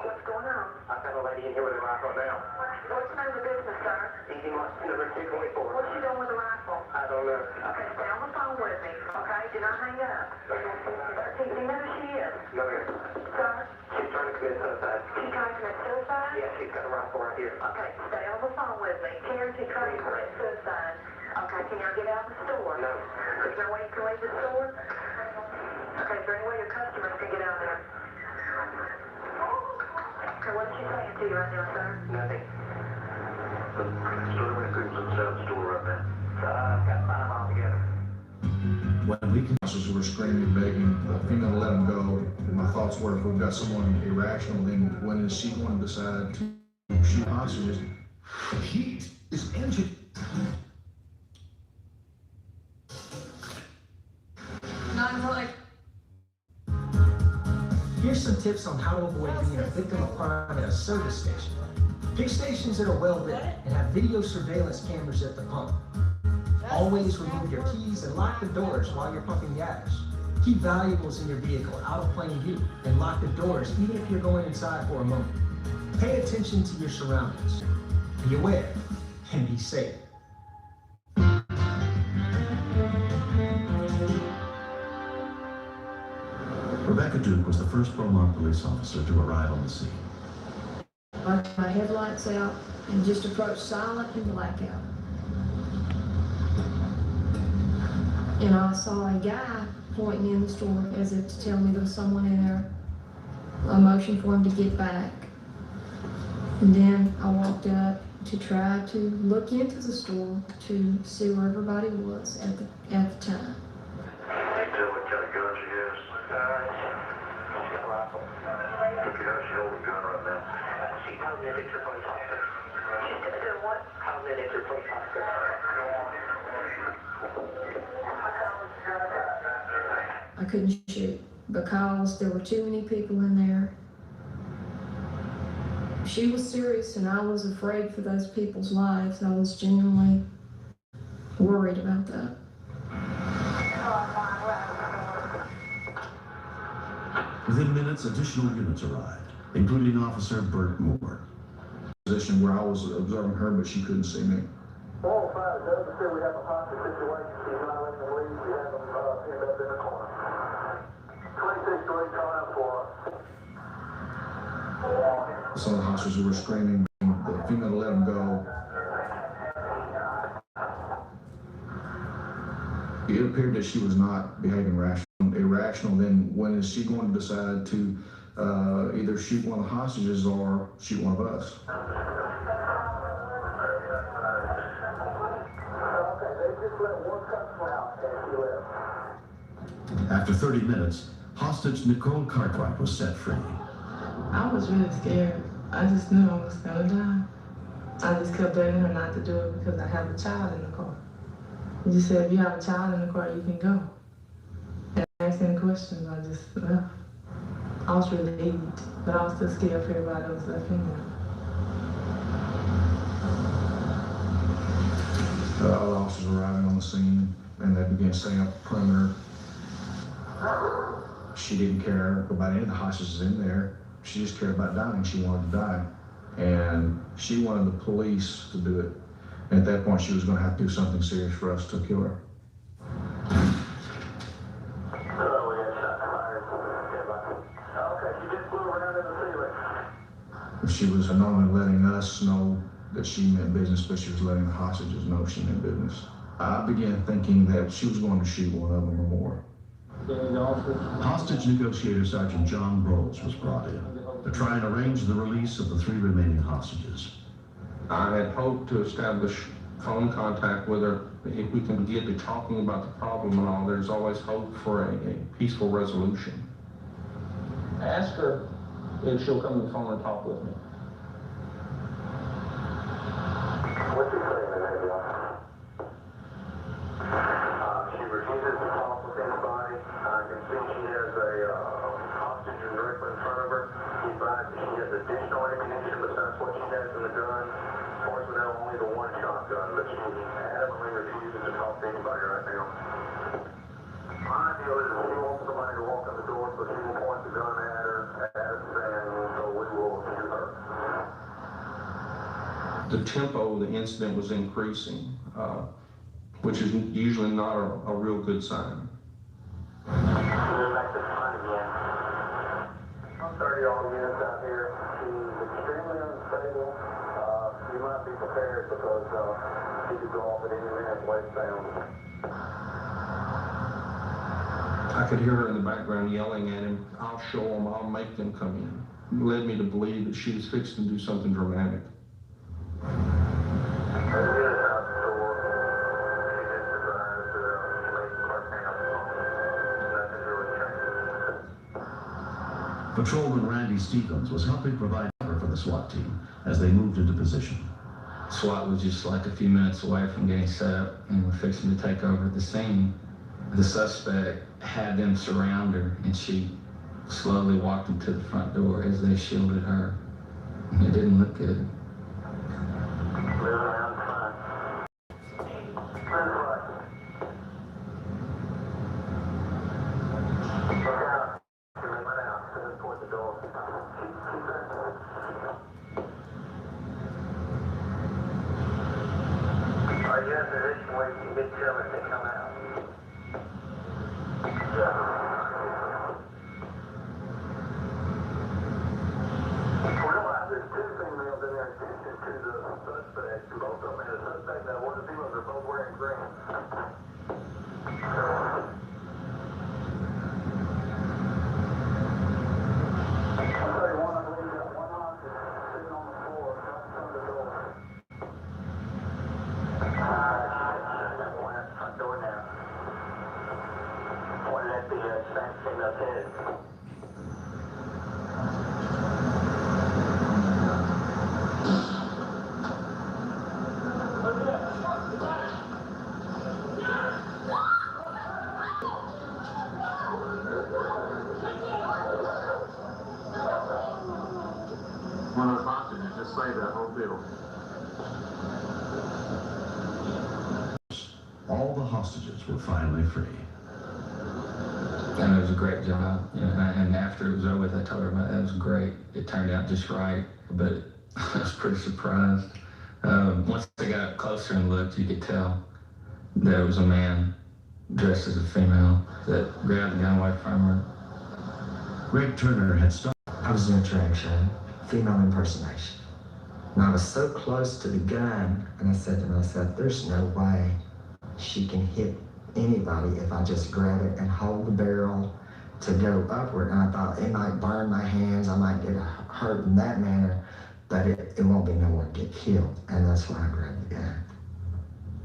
What's going on? I've got a lady in here with a rifle now. What's the name of the business, sir? Easy March, number 224. What's she doing with the rifle? I don't know. Okay, stay on the phone with me, okay? Do not hang up. 13, do you know who she is? No, ma'am. Sir? She's trying to commit suicide. She's trying to commit suicide? Yeah, she's got a rifle right here. Okay, stay on the phone with me. Karen, she's trying to commit suicide. Okay, can y'all get out of the store? No. There's no way you can leave the store? Okay, is there any way your customers can get out there? Okay, what is she saying to you right now, sir? Nothing. So many people inside the store right now. I've got 5 altogether. When we officers were screaming, begging the female to let them go, my thoughts were, if we've got someone irrational, then when is she going to decide to shoot hostages? Heat is engine. Here's some tips on how to avoid being a victim of crime at a service station. Pick stations that are well lit and have video surveillance cameras at the pump. Always remove your keys and lock the doors while you're pumping gas. Keep valuables in your vehicle out of plain view and lock the doors even if you're going inside for a moment. Pay attention to your surroundings. Be aware and be safe. Rebecca Duke was the first Beaumont police officer to arrive on the scene. Left my headlights out and just approached silent and blackout. And I saw a guy pointing in the store as if to tell me there was someone in there. I motioned for him to get back. And then I walked up to try to look into the store to see where everybody was at the time. Tell what kind of gun she has. She's got a rifle. Okay, how's she holding a gun right now? She's holding it at your police officer. She's doing what? Holding it at your police officer. I couldn't shoot because there were too many people in there. She was serious and I was afraid for those people's lives. I was genuinely worried about that. Within minutes, additional units arrived, including Officer Bert Moore. Position where I was observing her, but she couldn't see me. 405 doesn't say we have a hostage situation. She's not letting them leave. We have them pinned up in the corner. 26 to 8 coming up for us. Some of the hostages who were screaming, the female to let them go. It appeared that she was not behaving irrational. Then when is she going to decide to either shoot one of the hostages or shoot one of us? After 30 minutes, hostage Nicole Cartwright was set free. I was really scared. I just knew I was gonna die. I just kept begging her not to do it because I have a child in the car. He just said, if you have a child in the car, you can go. And I asked any questions, I just left. I was relieved, but I was still scared for everybody else left in there. Other officers arriving on the scene, and they began setting up a perimeter. She didn't care about any of the hostages in there. She just cared about dying. She wanted to die. And she wanted the police to do it. And at that point, she was going to have to do something serious for us to kill her. She was not only letting us know that she meant business, but she was letting the hostages know she meant business. I began thinking that she was going to shoot one of them or more. Hostage negotiator Sergeant John Bowles was brought in to try and arrange the release of the 3 remaining hostages. I had hoped to establish phone contact with her. If we can get to talking about the problem and all, there's always hope for a peaceful resolution. Ask her if she'll come to the phone and talk with me. What's she saying in that deal? She refuses to talk with anybody. I can see she has a hostage directly in front of her. She finds that she has additional ammunition besides what she has in the gun. Of course, we know only the one shotgun, but she adamantly refuses to talk to anybody right now. My deal is she wants somebody to walk in the door, so she will point the gun at her, and so we will shoot her. The tempo of the incident was increasing, which is usually not a real good sign. We're back to front again. I'm 30-odd units out here. She's extremely unstable. You might be prepared because she could go off at any minute the way it sounds. I could hear her in the background yelling at him, "I'll show them, I'll make them come in." It led me to believe that she was fixed to do something dramatic. Patrolman Randy Stevens was helping provide cover for the SWAT team as they moved into position. SWAT was just like a few minutes away from getting set up and we're fixing to take over the scene. The suspect had them surround her and she slowly walked them to the front door as they shielded her. It didn't look good. One of those hostages just saved that whole deal. All the hostages were finally free. And it was a great job. You know, and after it was over with, I told her, that was great. It turned out just right, but I was pretty surprised. Once they got up closer and looked, you could tell there was a man dressed as a female that grabbed the gun away from her. Greg Turner had stopped. I was doing a drag show, female impersonation. And I was so close to the gun, and I said to myself, there's no way she can hit anybody if I just grab it and hold the barrel to go upward. And I thought it might burn my hands, I might get hurt in that manner, but it won't be nowhere to get killed. And that's why I grabbed the gun.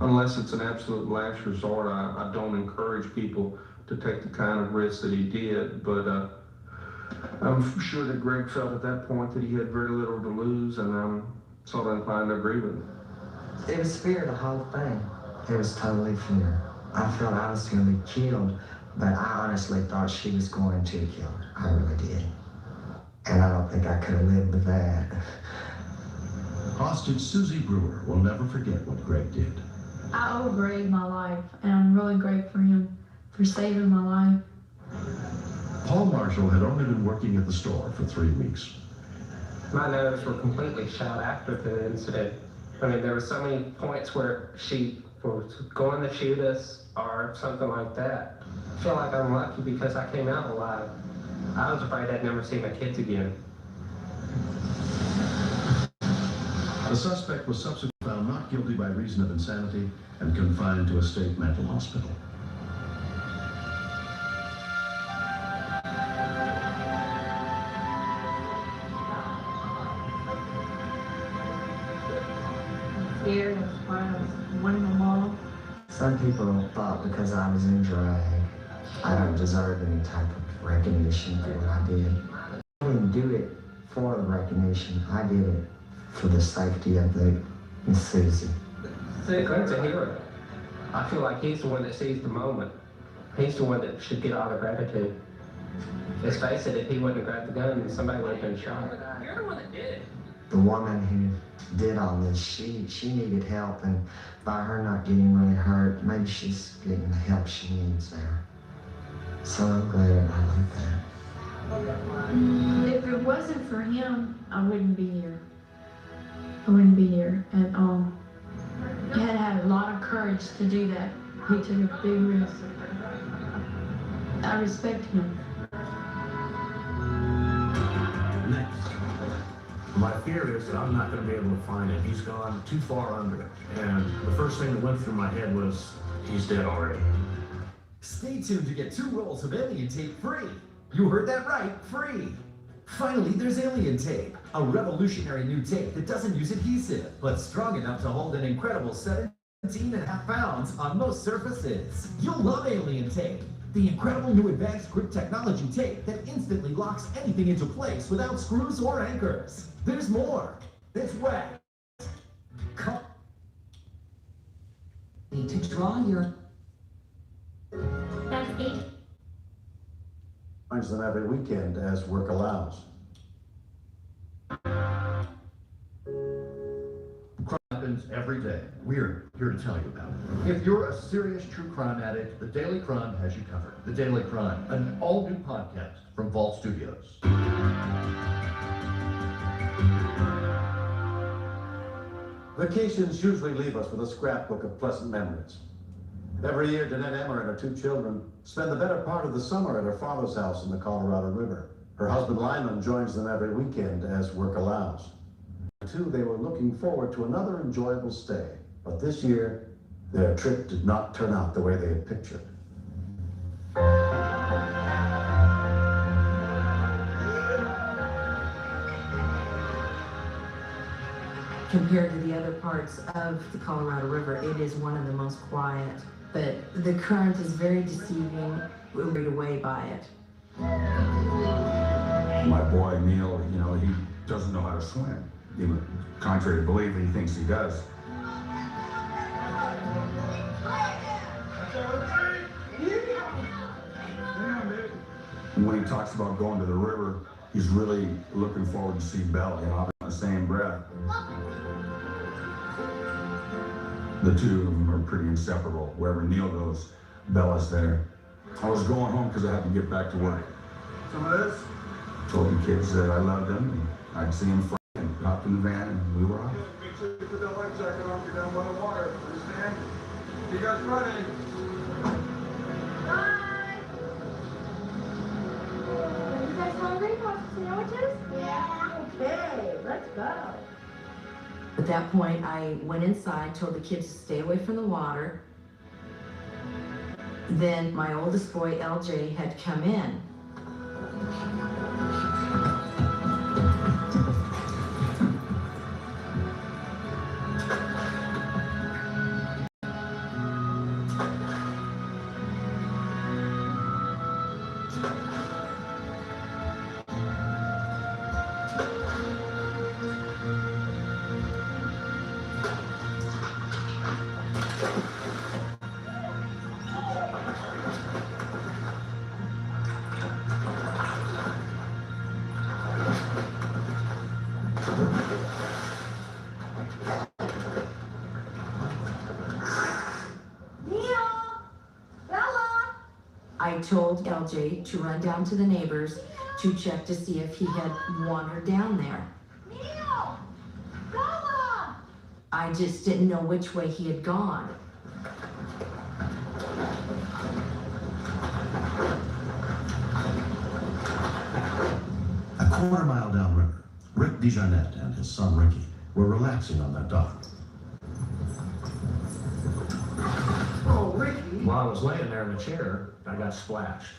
Unless it's an absolute last resort, I don't encourage people to take the kind of risk that he did, but I'm sure that Greg felt at that point that he had very little to lose, and I'm sort of inclined to agree with him. It was fear, the whole thing. It was totally fear. I felt I was going to be killed, but I honestly thought she was going to kill her. I really did. And I don't think I could have lived with that. Hostage Susie Brewer will never forget what Greg did. I owe Greg my life, and I'm really grateful for him for saving my life. Paul Marshall had only been working at the store for 3 weeks. My nerves were completely shot after the incident. I mean, there were so many points where she was going to shoot us or something like that. I feel like I'm lucky because I came out alive. I was afraid I'd never see my kids again. The suspect was subsequently found not guilty by reason of insanity and confined to a state mental hospital. scared and I was wanting my mom. Some people thought because I was in drag, I don't deserve any type of recognition for what I did. I didn't do it for the recognition. I did it for the safety of Miss Susie. Clint's a hero. I feel like he's the one that sees the moment. He's the one that should get all the gratitude. Let's face it, if he wouldn't have grabbed the gun, somebody would have been shot. You're the one that did it. The woman who did all this, she needed help, and by her not getting really hurt, maybe she's getting the help she needs now. So I'm glad I like that. If it wasn't for him, I wouldn't be here. I wouldn't be here. And he had to have a lot of courage to do that. He took a big risk. I respect him. Next. My fear is that I'm not going to be able to find him. He's gone too far under it. And the first thing that went through my head was, he's dead already. Stay tuned to get 2 rolls of Alien Tape free. You heard that right, free. Finally, there's Alien Tape, a revolutionary new tape that doesn't use adhesive, but strong enough to hold an incredible 17.5 pounds on most surfaces. You'll love Alien Tape, the incredible new advanced grip technology tape that instantly locks anything into place without screws or anchors. There's more. It's wet. To draw your... That's 8. Finds them every weekend as work allows. Crime happens every day. We're here to tell you about it. If you're a serious true crime addict, The Daily Crime has you covered. The Daily Crime, an all-new podcast from Vault Studios. Vacations usually leave us with a scrapbook of pleasant memories. Every year, Danette Emmer and her 2 children spend the better part of the summer at her father's house in the Colorado River. Her husband Lyman joins them every weekend as work allows. They were looking forward to another enjoyable stay, but this year, their trip did not turn out the way they had pictured. Compared to the other parts of the Colorado River, it is one of the most quiet. But the current is very deceiving. We're carried away by it. My boy Neil, he doesn't know how to swim. Even contrary to belief, he thinks he does. When he talks about going to the river, he's really looking forward to see Belle, in the same breath. The 2 of them are pretty inseparable. Wherever Neil goes, Bella's there. I was going home because I had to get back to work. Some of this? Told the kids that I loved them, and I'd see them fly, and hopped in the van, and we were off. Make sure you put that life jacket on if you're down by the water. Understand? You guys running? Bye! You guys hungry? Want some sandwiches? Yeah. Okay, let's go. At that point, I went inside, told the kids to stay away from the water. Then my oldest boy, LJ, had come in. I told LJ to run down to the neighbors to check to see if he had wandered down there. Neil! Bella! I just didn't know which way he had gone. A quarter mile downriver, Rick DeJarnette and his son Ricky were relaxing on that dock. Oh, Ricky. While I was laying there in the chair, I got splashed.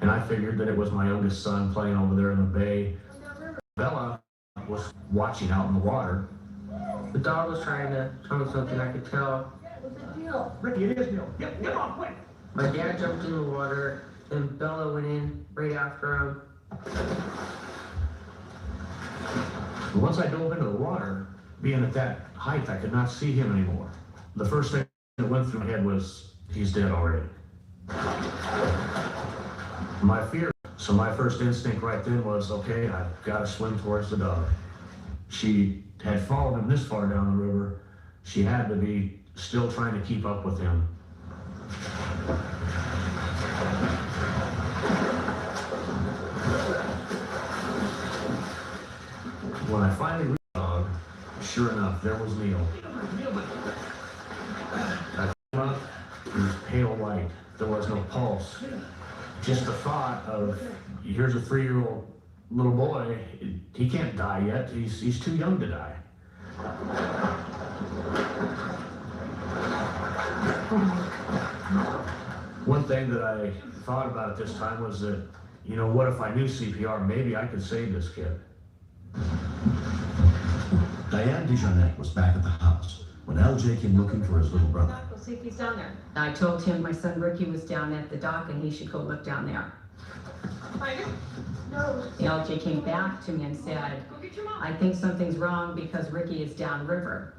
And I figured that it was my youngest son playing over there in the bay. Bella was watching out in the water. The dog was trying to tell me something, I could tell. Ricky, it is Neil. Get on, quick. My dad jumped in the water, and Bella went in right after him. Once I dove into the water, being at that height, I could not see him anymore. The first thing that went through my head was, he's dead already. My fear, so my first instinct right then was, okay, I've got to swim towards the dog. She had followed him this far down the river. She had to be still trying to keep up with him. When I finally reached the dog, sure enough, there was Neil. I came up, he was pale white. There was no pulse. Just the thought of, here's a 3-year-old little boy, he can't die yet, he's too young to die. One thing that I thought about at this time was that, you know, what if I knew CPR? Maybe I could save this kid. Diane DeJarnette was back at the house when LJ came looking for his little brother. We'll see if he's down there. I told him my son Ricky was down at the dock and he should go look down there. No. LJ came back to me and said, I think something's wrong because Ricky is downriver.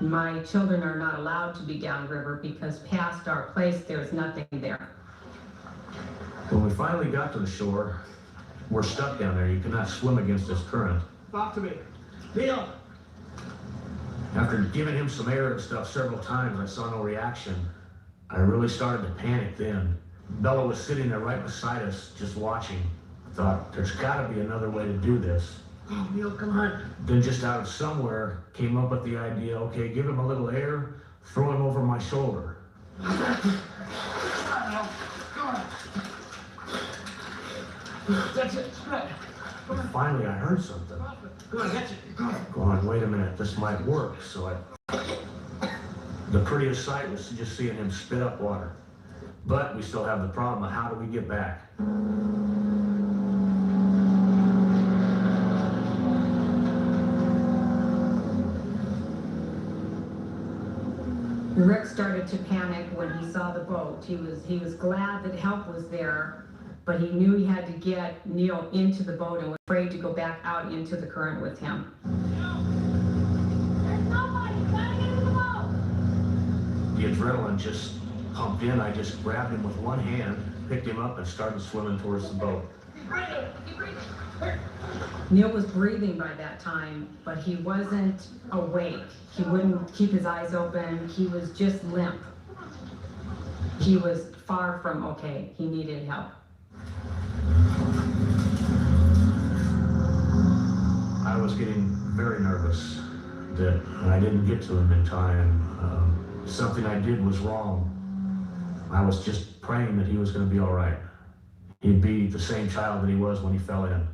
My children are not allowed to be downriver because past our place there's nothing there. When we finally got to the shore, we're stuck down there. You cannot swim against this current. Talk to me. Neil. After giving him some air and stuff several times, I saw no reaction. I really started to panic then. Bella was sitting there right beside us, just watching. I thought, there's gotta be another way to do this. Oh, Neil, come on. Then just out of somewhere, came up with the idea, okay, give him a little air, throw him over my shoulder. That's it. Right. And finally, I heard something. Go on, that's it. Go on. Going, wait a minute, this might work. So the prettiest sight was just seeing him spit up water. But we still have the problem of how do we get back? Rick started to panic when he saw the boat. He was glad that help was there, but he knew he had to get Neil into the boat and was afraid to go back out into the current with him. There's nobody. You gotta get in the boat. The adrenaline just pumped in. I just grabbed him with one hand, picked him up, and started swimming towards the boat. Keep breathing. Keep breathing. Neil was breathing by that time, but he wasn't awake. He wouldn't keep his eyes open. He was just limp. He was far from okay. He needed help. I was getting very nervous that I didn't get to him in time. Something I did was wrong. I was just praying that he was going to be all right. He'd be the same child that he was when he fell in.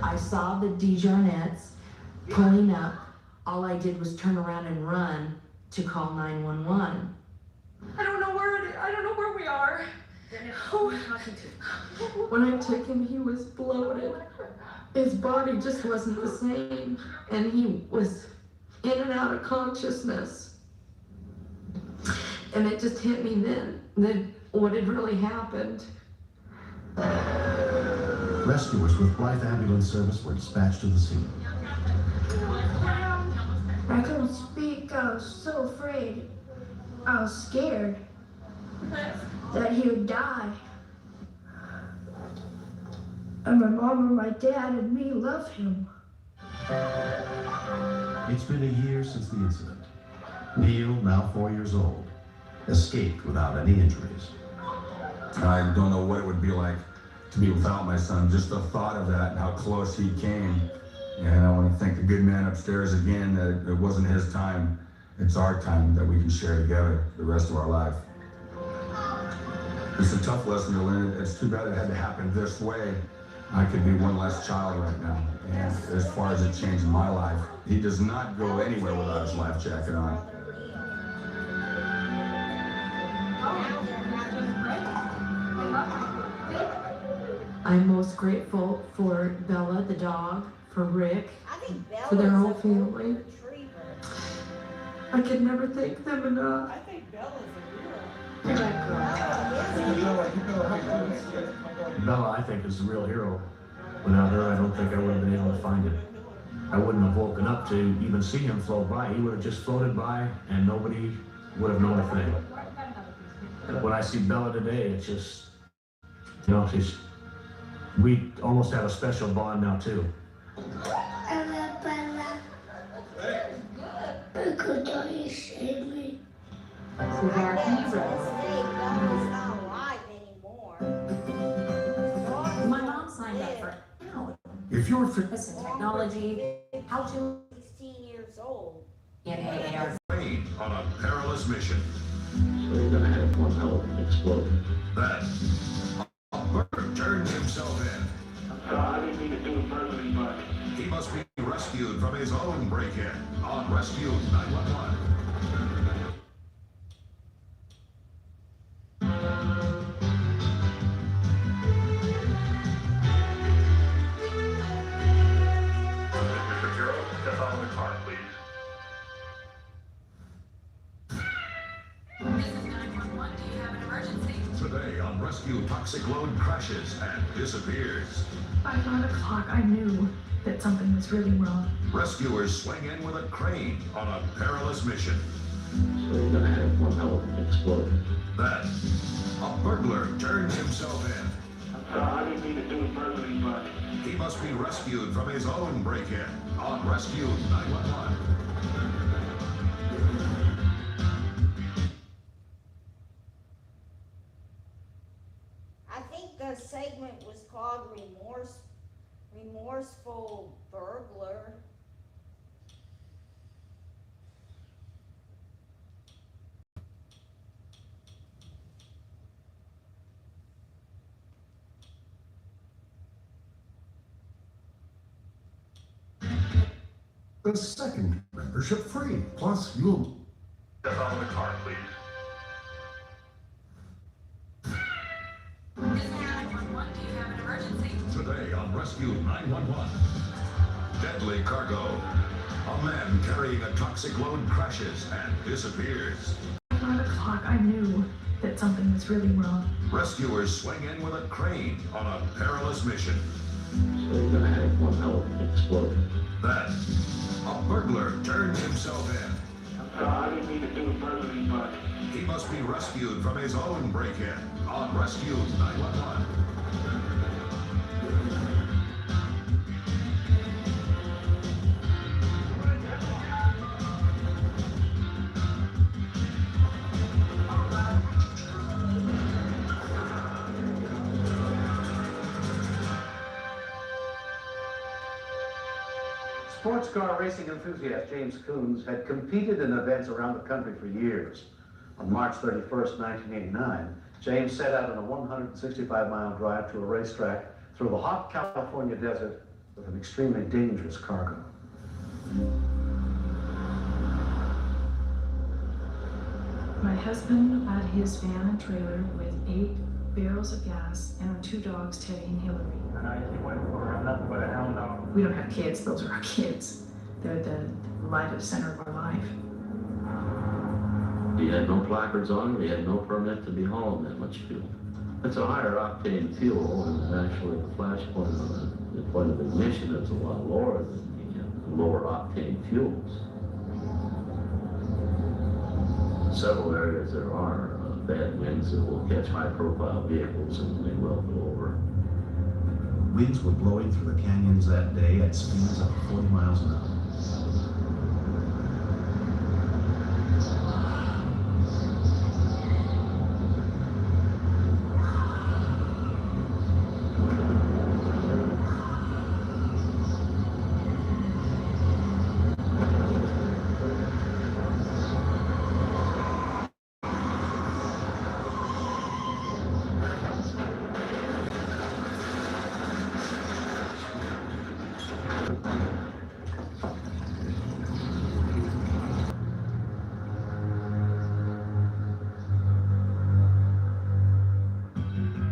I saw the DeJarnettes pulling up. All I did was turn around and run to call 911. I don't know where it is. I don't know where we are. Who are you talking to? When I took him, he was bloated. His body just wasn't the same, and he was in and out of consciousness. And it just hit me then what had really happened. Rescuers with Blythe Ambulance Service were dispatched to the scene. I couldn't speak. I was so afraid. I was scared that he would die. And my mom and my dad and me loved him. It's been a year since the incident. Neil, now 4 years old, escaped without any injuries. I don't know what it would be like to be without my son. Just the thought of that and how close he came. And I want to thank the good man upstairs again that it wasn't his time. It's our time that we can share together the rest of our life. It's a tough lesson to learn. It's too bad it had to happen this way. I could be one less child right now. And as far as it changed my life, he does not go anywhere without his life jacket on. I'm most grateful for Bella, the dog, for Rick, for their whole family. I could never thank them enough. I think Bella's Bella, I think, is the real hero. Without her, I don't think I would have been able to find him. I wouldn't have woken up to even see him float by. He would have just floated by and nobody would have known a thing. When I see Bella today, it's just, you know, we almost have a special bond now too. I love Bella. Because you saved me. Sweetheart, can you rest? My mom signed up for If you're fitness and technology, how to 16 years old. get AAR. Wayne on a perilous mission. So you're gonna have one hell of an explosion. Then, a bird turns himself in. I didn't mean to do it personally, but He must be rescued from his own break-in on Rescue 911. Mr. Bureau, step out of the car, please. This is 911. Do you have an emergency? Today on Rescue, toxic load crashes and disappears. By 5 o'clock, I knew that something was really wrong. Rescuers swing in with a crane on a perilous mission. So you're gonna have one hell of an explosion. Then, a burglar turns himself in. I didn't mean to do it personally, but He must be rescued from his own break-in on Rescue 911. I think the segment was called Remorseful Burglar. the second membership free. Plus, you'll step out of the car, please. This is 911. Do you have an emergency? Today on Rescue 911. Deadly cargo. A man carrying a toxic load crashes and disappears. By 5 o'clock, I knew that something was really wrong. Rescuers swing in with a crane on a perilous mission. So you're gonna have one hell of an explosion. Then, a burglar turns himself in. I didn't mean to do it personally, but He must be rescued from his own break-in on Rescue 911. Sports car racing enthusiast James Coons had competed in events around the country for years. On March 31st, 1989, James set out on a 165-mile drive to a racetrack through the hot California desert with an extremely dangerous cargo. My husband had his van and trailer with 8 barrels of gas and our 2 dogs, Teddy and Hillary. And I went for nothing but a hound dog. We don't have kids, those are our kids. They're the light at the center of our life. He had no placards on him, he had no permit to be hauling that much fuel. It's a higher octane fuel, and actually the flash point of ignition is a lot lower than the lower octane fuels. Several areas there are bad winds that will catch high profile vehicles and they will go over. Winds were blowing through the canyons that day at speeds of 40 miles an hour.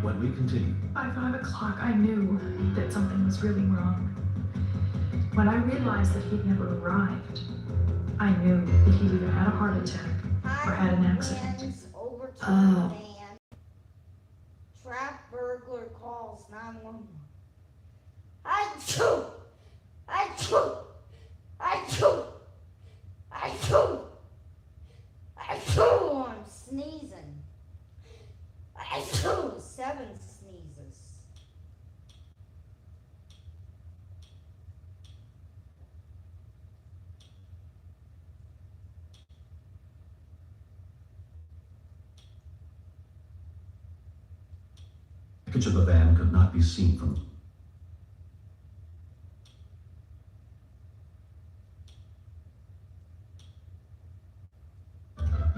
When we continue, By 5 o'clock, I knew that something was really wrong. When I realized that he'd never arrived, I knew that he either had a heart attack or had an accident. Oh. Trap burglar calls 911. Achoo! Achoo! Achoo! Achoo! Achoo! I'm sneezing. Achoo! 7 sneezes. The wreckage of the van could not be seen from.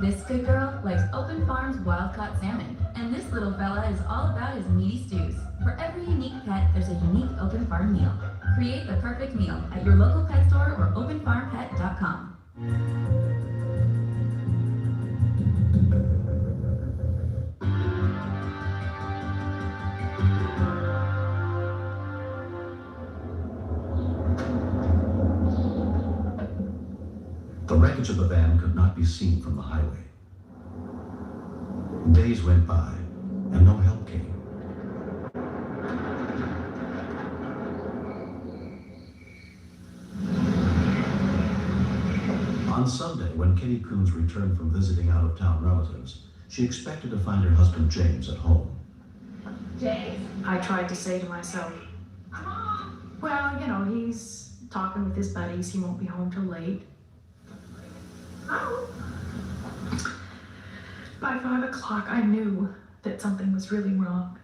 This good girl likes Open Farms wild-caught salmon, and this little fella is all about his meaty stews. For every unique pet, there's a unique Open Farm meal. Create the perfect meal at your local pet store or openfarmpet.com. The wreckage of the van could not be seen from the highway. Days went by, and no help came. On Sunday, when Kitty Coons returned from visiting out-of-town relatives, she expected to find her husband James at home. James? I tried to say to myself, well, you know, he's talking with his buddies. He won't be home till late. By 5 o'clock, I knew that something was really wrong.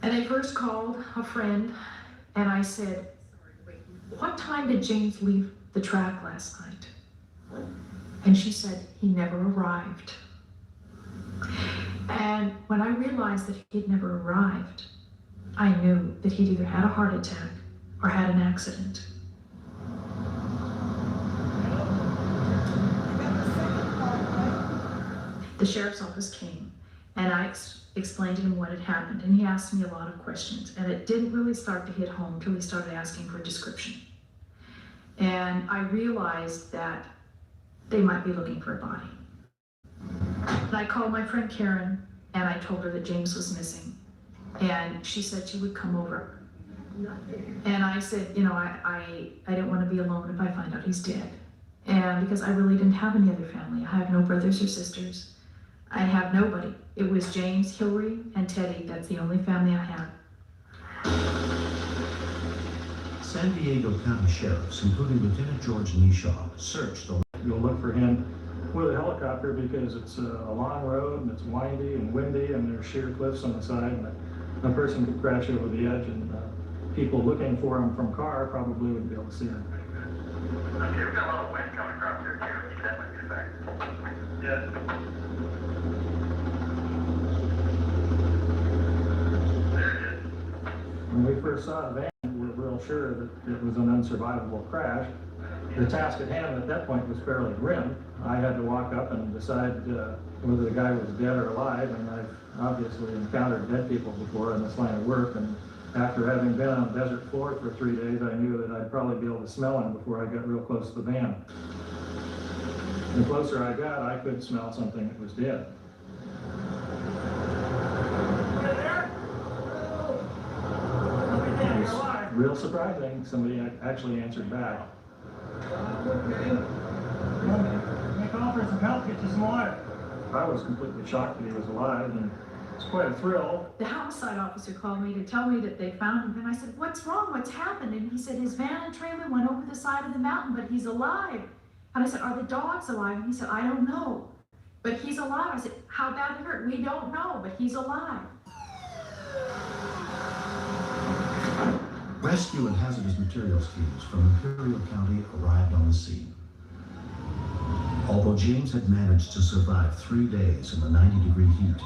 And I first called a friend, and I said, what time did James leave the track last night? And she said, he never arrived. And when I realized that he'd never arrived, I knew that he'd either had a heart attack or had an accident. The sheriff's office came, and I explained to him what had happened, and he asked me a lot of questions, and it didn't really start to hit home until he started asking for a description. And I realized that they might be looking for a body. And I called my friend Karen, and I told her that James was missing, and she said she would come over. And I said, you know, I didn't want to be alone if I find out he's dead. And because I really didn't have any other family. I have no brothers or sisters. I have nobody. It was James, Hillary, and Teddy. That's the only family I had. San Diego County sheriffs, including Lieutenant George Nishaw, searched the. You'll look for him with a helicopter because it's a long road and it's windy and windy and there's sheer cliffs on the side, and a person could crash over the edge, and people looking for him from car probably wouldn't be able to see him. Okay, we've got a lot of wind coming across here too. That might be a fact. Yes. When we first saw the van, we were real sure that it was an unsurvivable crash. The task at hand at that point was fairly grim. I had to walk up and decide whether the guy was dead or alive, and I've obviously encountered dead people before in this line of work, and after having been on desert floor for 3 days, I knew that I'd probably be able to smell him before I got real close to the van. The closer I got, I could smell something that was dead. It was real surprising. Somebody actually answered back. Make offer some help, get you some water. I was completely shocked that he was alive, and it's quite a thrill. The homicide officer called me to tell me that they found him, and I said, what's wrong? What's happened? And he said his van and trailer went over the side of the mountain, but he's alive. And I said, are the dogs alive? And he said, I don't know, but he's alive. I said, how bad it hurt? We don't know, but he's alive. Rescue and hazardous materials teams from Imperial County arrived on the scene. Although James had managed to survive 3 days in the 90-degree heat,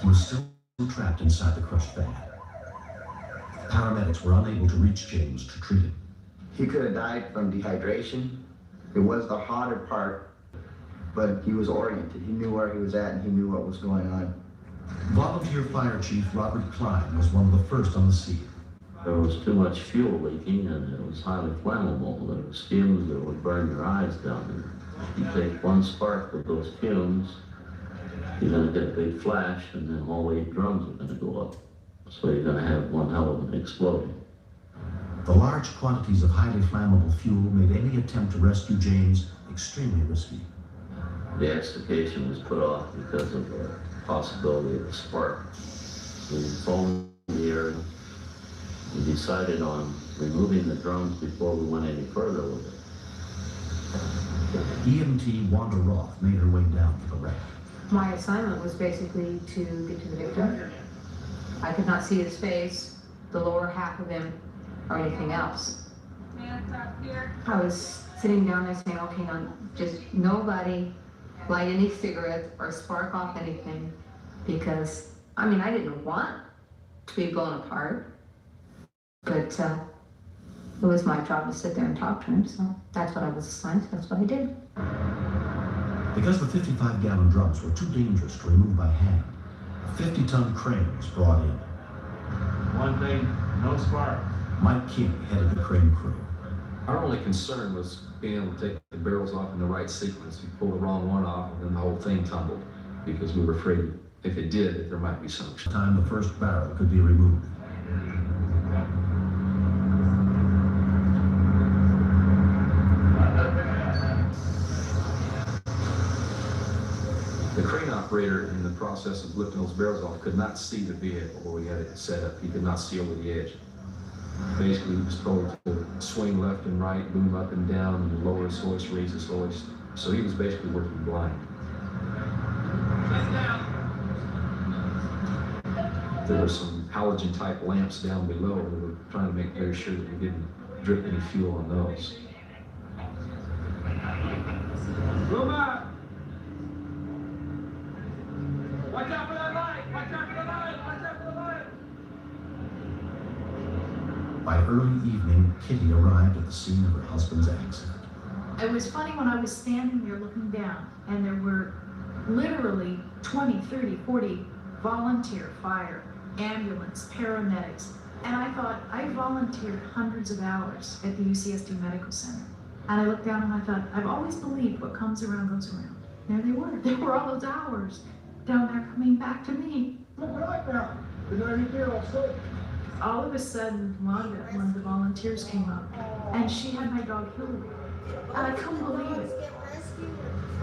he was still trapped inside the crushed van. Paramedics were unable to reach James to treat him. He could have died from dehydration. It was the harder part, but he was oriented. He knew where he was at, and he knew what was going on. Volunteer Fire Chief Robert Klein was one of the first on the scene. There was too much fuel leaking and it was highly flammable. There was fumes that would burn your eyes down there. If you take one spark with those fumes, you're going to get a big flash and then all 8 drums are going to go up. So you're going to have one hell of an explosion. The large quantities of highly flammable fuel made any attempt to rescue James extremely risky. The extrication was put off because of the possibility of a spark. We phoned the area. We decided on removing the drums before we went any further with it. EMT Wanda Roth made her way down to the wreck. My assignment was basically to get to the victim. I could not see his face, the lower half of him, or anything else. I was sitting down there saying, okay, now just nobody light any cigarettes or spark off anything, because, I mean, I didn't want to be blown apart, but it was my job to sit there and talk to him, so that's what I was assigned, so that's what I did. Because the 55-gallon drums were too dangerous to remove by hand, a 50-ton crane was brought in. One thing, no spark. Mike King headed the crane crew. Our only concern was being able to take the barrels off in the right sequence. We pulled the wrong one off and then the whole thing tumbled because we were afraid if it did, that there might be some. Time the first barrel could be removed. The crane operator in the process of lifting those barrels off could not see the vehicle where we had it set up. He could not see over the edge. Basically, he was told to swing left and right, boom up and down, and lower his hoist, raise his hoist. So he was basically working blind. There were some halogen type lamps down below. We were trying to make very sure that we didn't drip any fuel on those. Boom up! Watch out for that light! Watch out for the light! Watch out for the light! By early evening, Kitty arrived at the scene of her husband's accident. It was funny when I was standing there looking down, and there were literally 20, 30, 40 volunteer fire, ambulance, paramedics. And I thought, I volunteered hundreds of hours at the UCSD Medical Center. And I looked down and I thought, I've always believed what comes around goes around. There they were. There were all those hours down there coming back to me. All of a sudden, Wanda, one of the volunteers, came up, and she had my dog Hillary. And I couldn't believe it.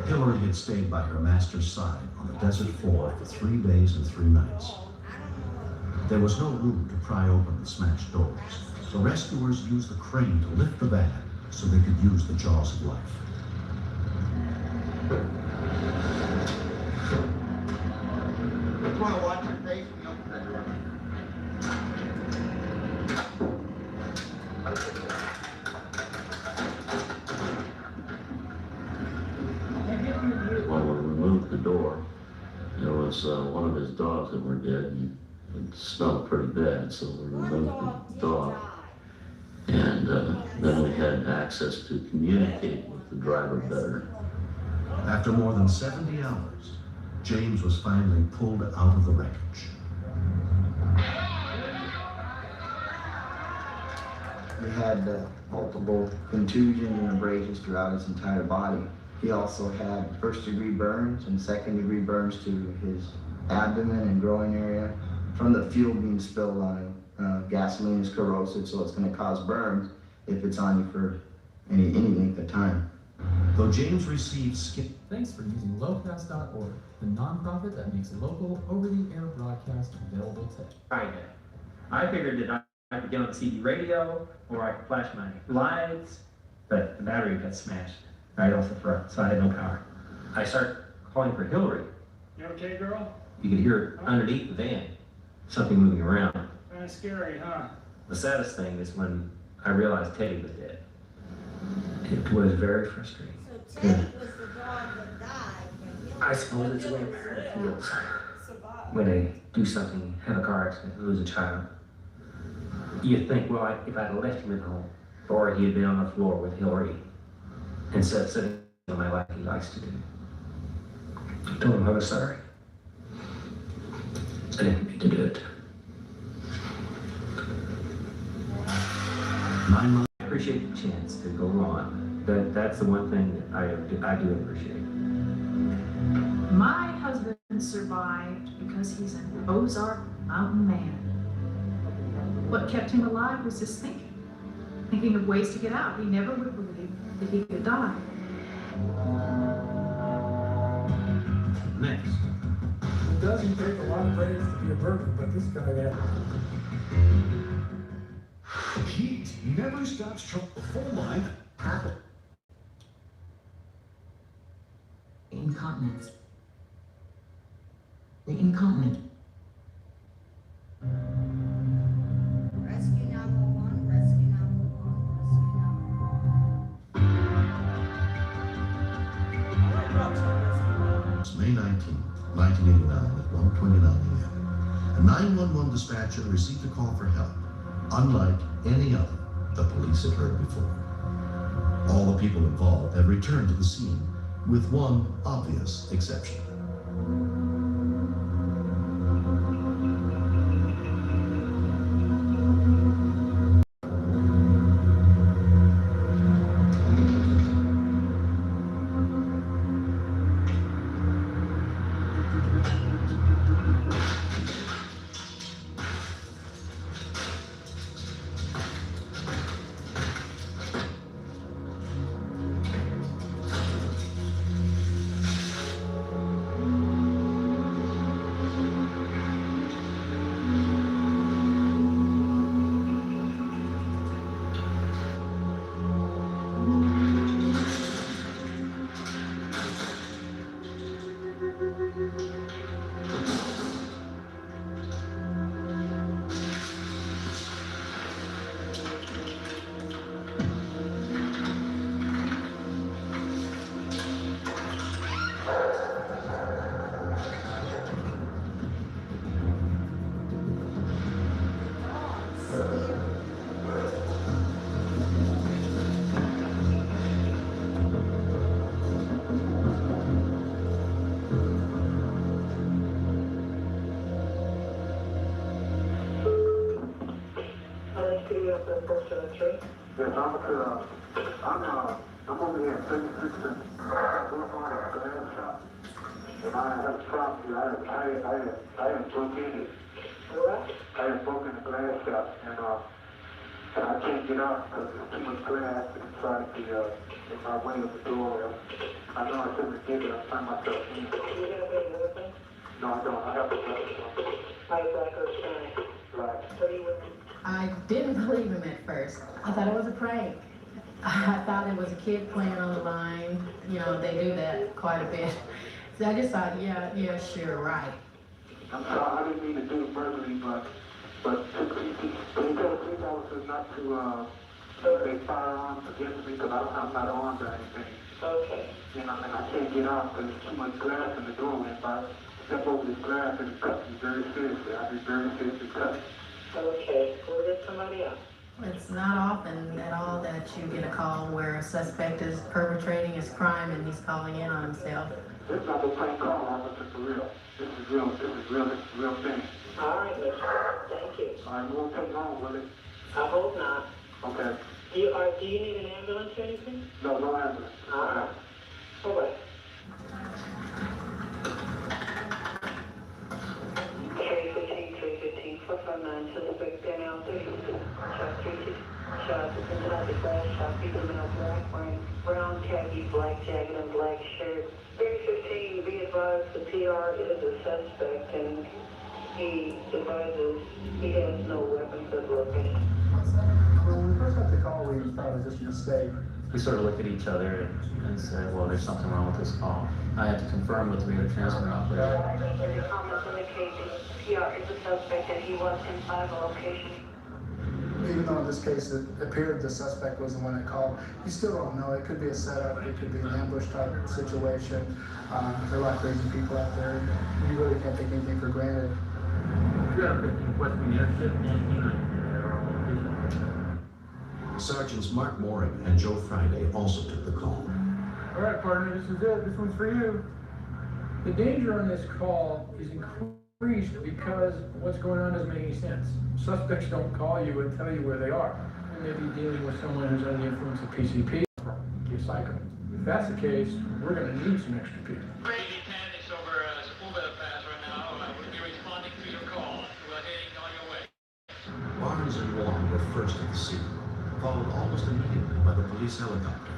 Hillary had stayed by her master's side on the desert floor for 3 days and 3 nights. There was no room to pry open the smashed doors. The rescuers used the crane to lift the van so they could use the jaws of life. Just want to watch your face when you open that door. When we removed the door, there was one of his dogs that were dead, and it smelled pretty bad, so we removed the dog. And then we had access to communicate with the driver better. After more than 70 hours, James was finally pulled out of the wreckage. He had multiple contusions and abrasions throughout his entire body. He also had first-degree burns and second-degree burns to his abdomen and groin area from the fuel being spilled on him. Gasoline is corrosive, so it's going to cause burns if it's on you for any length of time. Though James received skip. Thanks for using locast.org, the nonprofit that makes local over-the-air broadcast available today. Friday. I figured that I could get on the CB radio, or I could flash my lights, but the battery got smashed right off the front, so I had no power. I started calling for Hillary. You okay, girl? You could hear underneath the van, something moving around. Kind of scary, huh? The saddest thing is when I realized Teddy was dead. It was very frustrating. So Teddy was the dog that died. I suppose it's the way a parent feels when they do something, have a car accident, lose a child. You think, well, if I'd left him at home, or he had been on the floor with Hillary, instead of sitting on my lap, he likes to do. I told him I was sorry. I didn't mean to do it. 9 months. I appreciate the chance to go on. That's the one thing that I do appreciate. My husband survived because he's an Ozark mountain man. What kept him alive was his thinking of ways to get out. He never would believe that he could die. Next. It doesn't take a lot of brains to be a burglar, but this guy had. Heat never stops trouble. Full line. Incontinence. The incontinent. Rescue 911, rescue 911, It's May 19, 1989 at 1:29 a.m. A 911 dispatcher received a call for help, unlike any other the police had heard before. All the people involved have returned to the scene, with one obvious exception. Yes, I'm over here at 36th and Boulevard at the Glass Shop. And I have a problem. I had broke in it. What? I had broken the glass shop and I can't get out because there's too much glass inside in my way of the door. I know I shouldn't have did it. I find myself in. Do you have any other thing? No, I don't. I have to go. My back or sky. Right. What do you want? I didn't believe him at first. I thought it was a prank. I thought it was a kid playing on the line. You know, they do that quite a bit. So I just thought, yeah, sure, right. I'm sorry, I didn't mean to do it verbally, but they tell the police officers not to take firearms against me because I'm not armed or anything. Okay. You know, and I can't get out because there's too much glass in the doorway. If I step over this glass, it cuts me very seriously. I'd be very seriously cut. Okay, we'll get somebody else. It's not often at all that you get a call where a suspect is perpetrating his crime and he's calling in on himself. This is not a prank call, officer, for real. This is real thing. All right, mister. Thank you. All right, you won't take long, will it? I hope not. Okay. Do you need an ambulance or anything? No ambulance. All right. Bye-bye. Suspect down 36. Shot 3 shots inside the glass shop. People in a black wearing brown khaki, black jacket, and black shirt. 315, be advised the PR is a suspect, and he advises he has no weapons at location. When we first got the call, we thought it was just a mistake. We sort of looked at each other and said, well, there's something wrong with this call. I had to confirm with the radio transmitter operator. The comments indicate the PR is a suspect and he was inside the location. Even though in this case it appeared the suspect was the one that called, you still don't know. It could be a setup, it could be an ambush type situation. There are a lot of crazy people out there. You really can't take anything for granted. Sergeants Mark Mooring and Joe Friday also took the call. All right, partner, this is it. This one's for you. The danger on this call is increased because what's going on doesn't make any sense. Suspects don't call you and tell you where they are. may be dealing with someone who's under the influence of PCP, be a psycho. If that's the case, we're gonna need some extra people. Crazy panics over Sepulveda Pass right now. I will be responding to your call. You are heading on your way. Barnes and Wong were first at the scene, followed almost immediately by the police helicopter.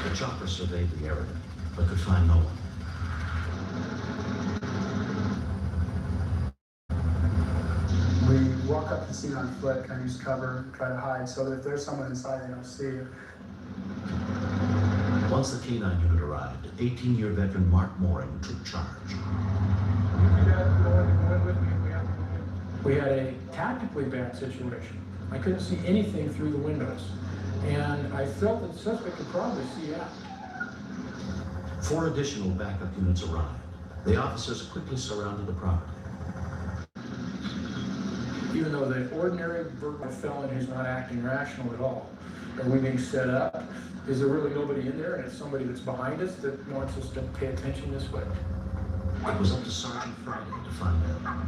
The chopper surveyed the area, but could find no one. We walk up to the scene on foot, kind of use cover, try to hide, so that if there's someone inside, they don't see you. Once the K-9 unit arrived, 18-year veteran Mark Mooring took charge. We had a tactically bad situation. I couldn't see anything through the windows, and I felt that the suspect could probably see out. 4 additional backup units arrived. The officers quickly surrounded the property. Even though the ordinary verbal felon who's not acting rational at all, are we being set up? Is there really nobody in there, and it's somebody that's behind us that wants us to pay attention this way? It was up to Sergeant Friday to find out.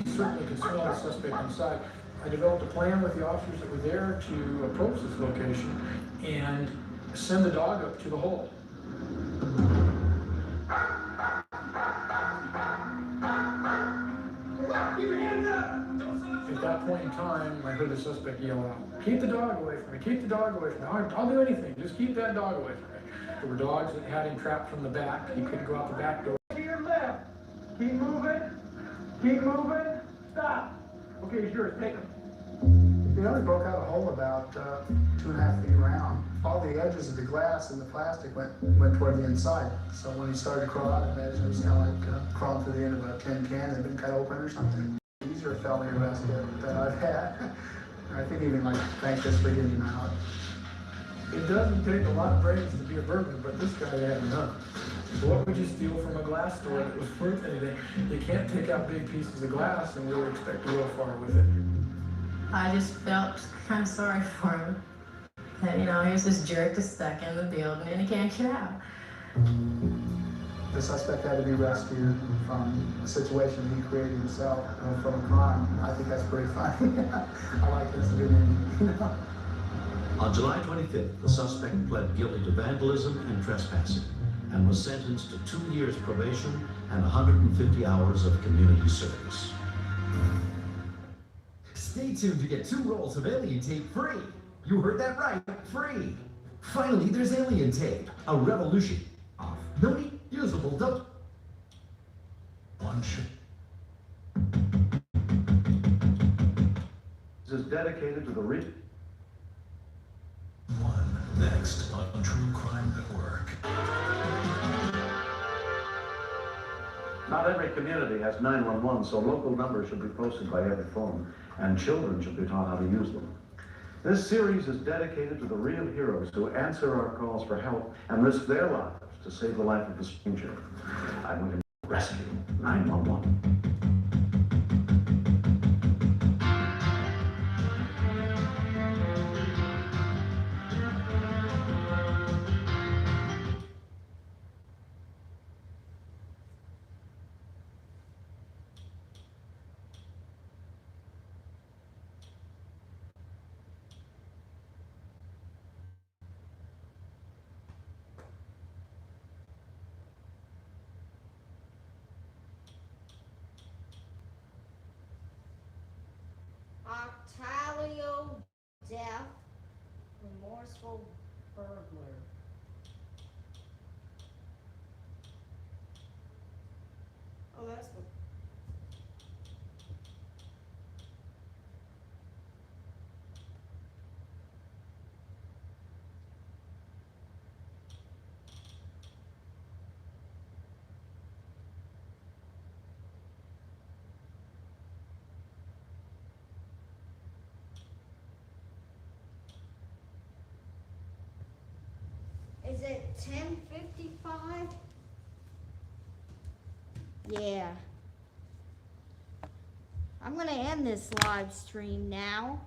He certainly could smell the suspect inside. I developed a plan with the officers that were there to approach this location and send the dog up to the hole. Keep your hands up! At that point in time, I heard the suspect yell out, "Keep the dog away from me, keep the dog away from me. I'll do anything, just keep that dog away from me." There were dogs that had him trapped from the back. He couldn't go out the back door. To your left. Keep moving. Keep moving. Stop. Okay, it's yours. Take him. We only broke out a hole about 2.5 feet around. All the edges of the glass and the plastic went toward the inside. So when he started to crawl out, I imagine it was kind of like crawling through the end of a tin can that had been cut open or something. Easier felony arrest that I've had. I think even like thank us for getting him out. It doesn't take a lot of brains to be a burglar, but this guy had none. So what would you steal from a glass store that was worth anything? You can't take out big pieces of glass and really expect to go far with it. I just felt kind of sorry for him. That, you know, here's this jerk that's stuck in the building and he can't get out. The suspect had to be rescued from a situation he created himself from a crime. I think that's pretty funny. I like this good ending. On July 25th, the suspect pled guilty to vandalism and trespassing and was sentenced to 2 years probation and 150 hours of community service. Stay tuned to get 2 rolls of Alien Tape free. You heard that right, free. Finally, there's Alien Tape, a revolution of usable dope. This is dedicated to the Next on True Crime Network. Not every community has 911, so local numbers should be posted by every phone, and children should be taught how to use them. This series is dedicated to the real heroes who answer our calls for help and risk their lives to save the life of a stranger. I'm going to rescue 911. Octalio Death, remorseful burglar. Oh, that's what. Is it 10:55? Yeah. I'm gonna end this live stream now.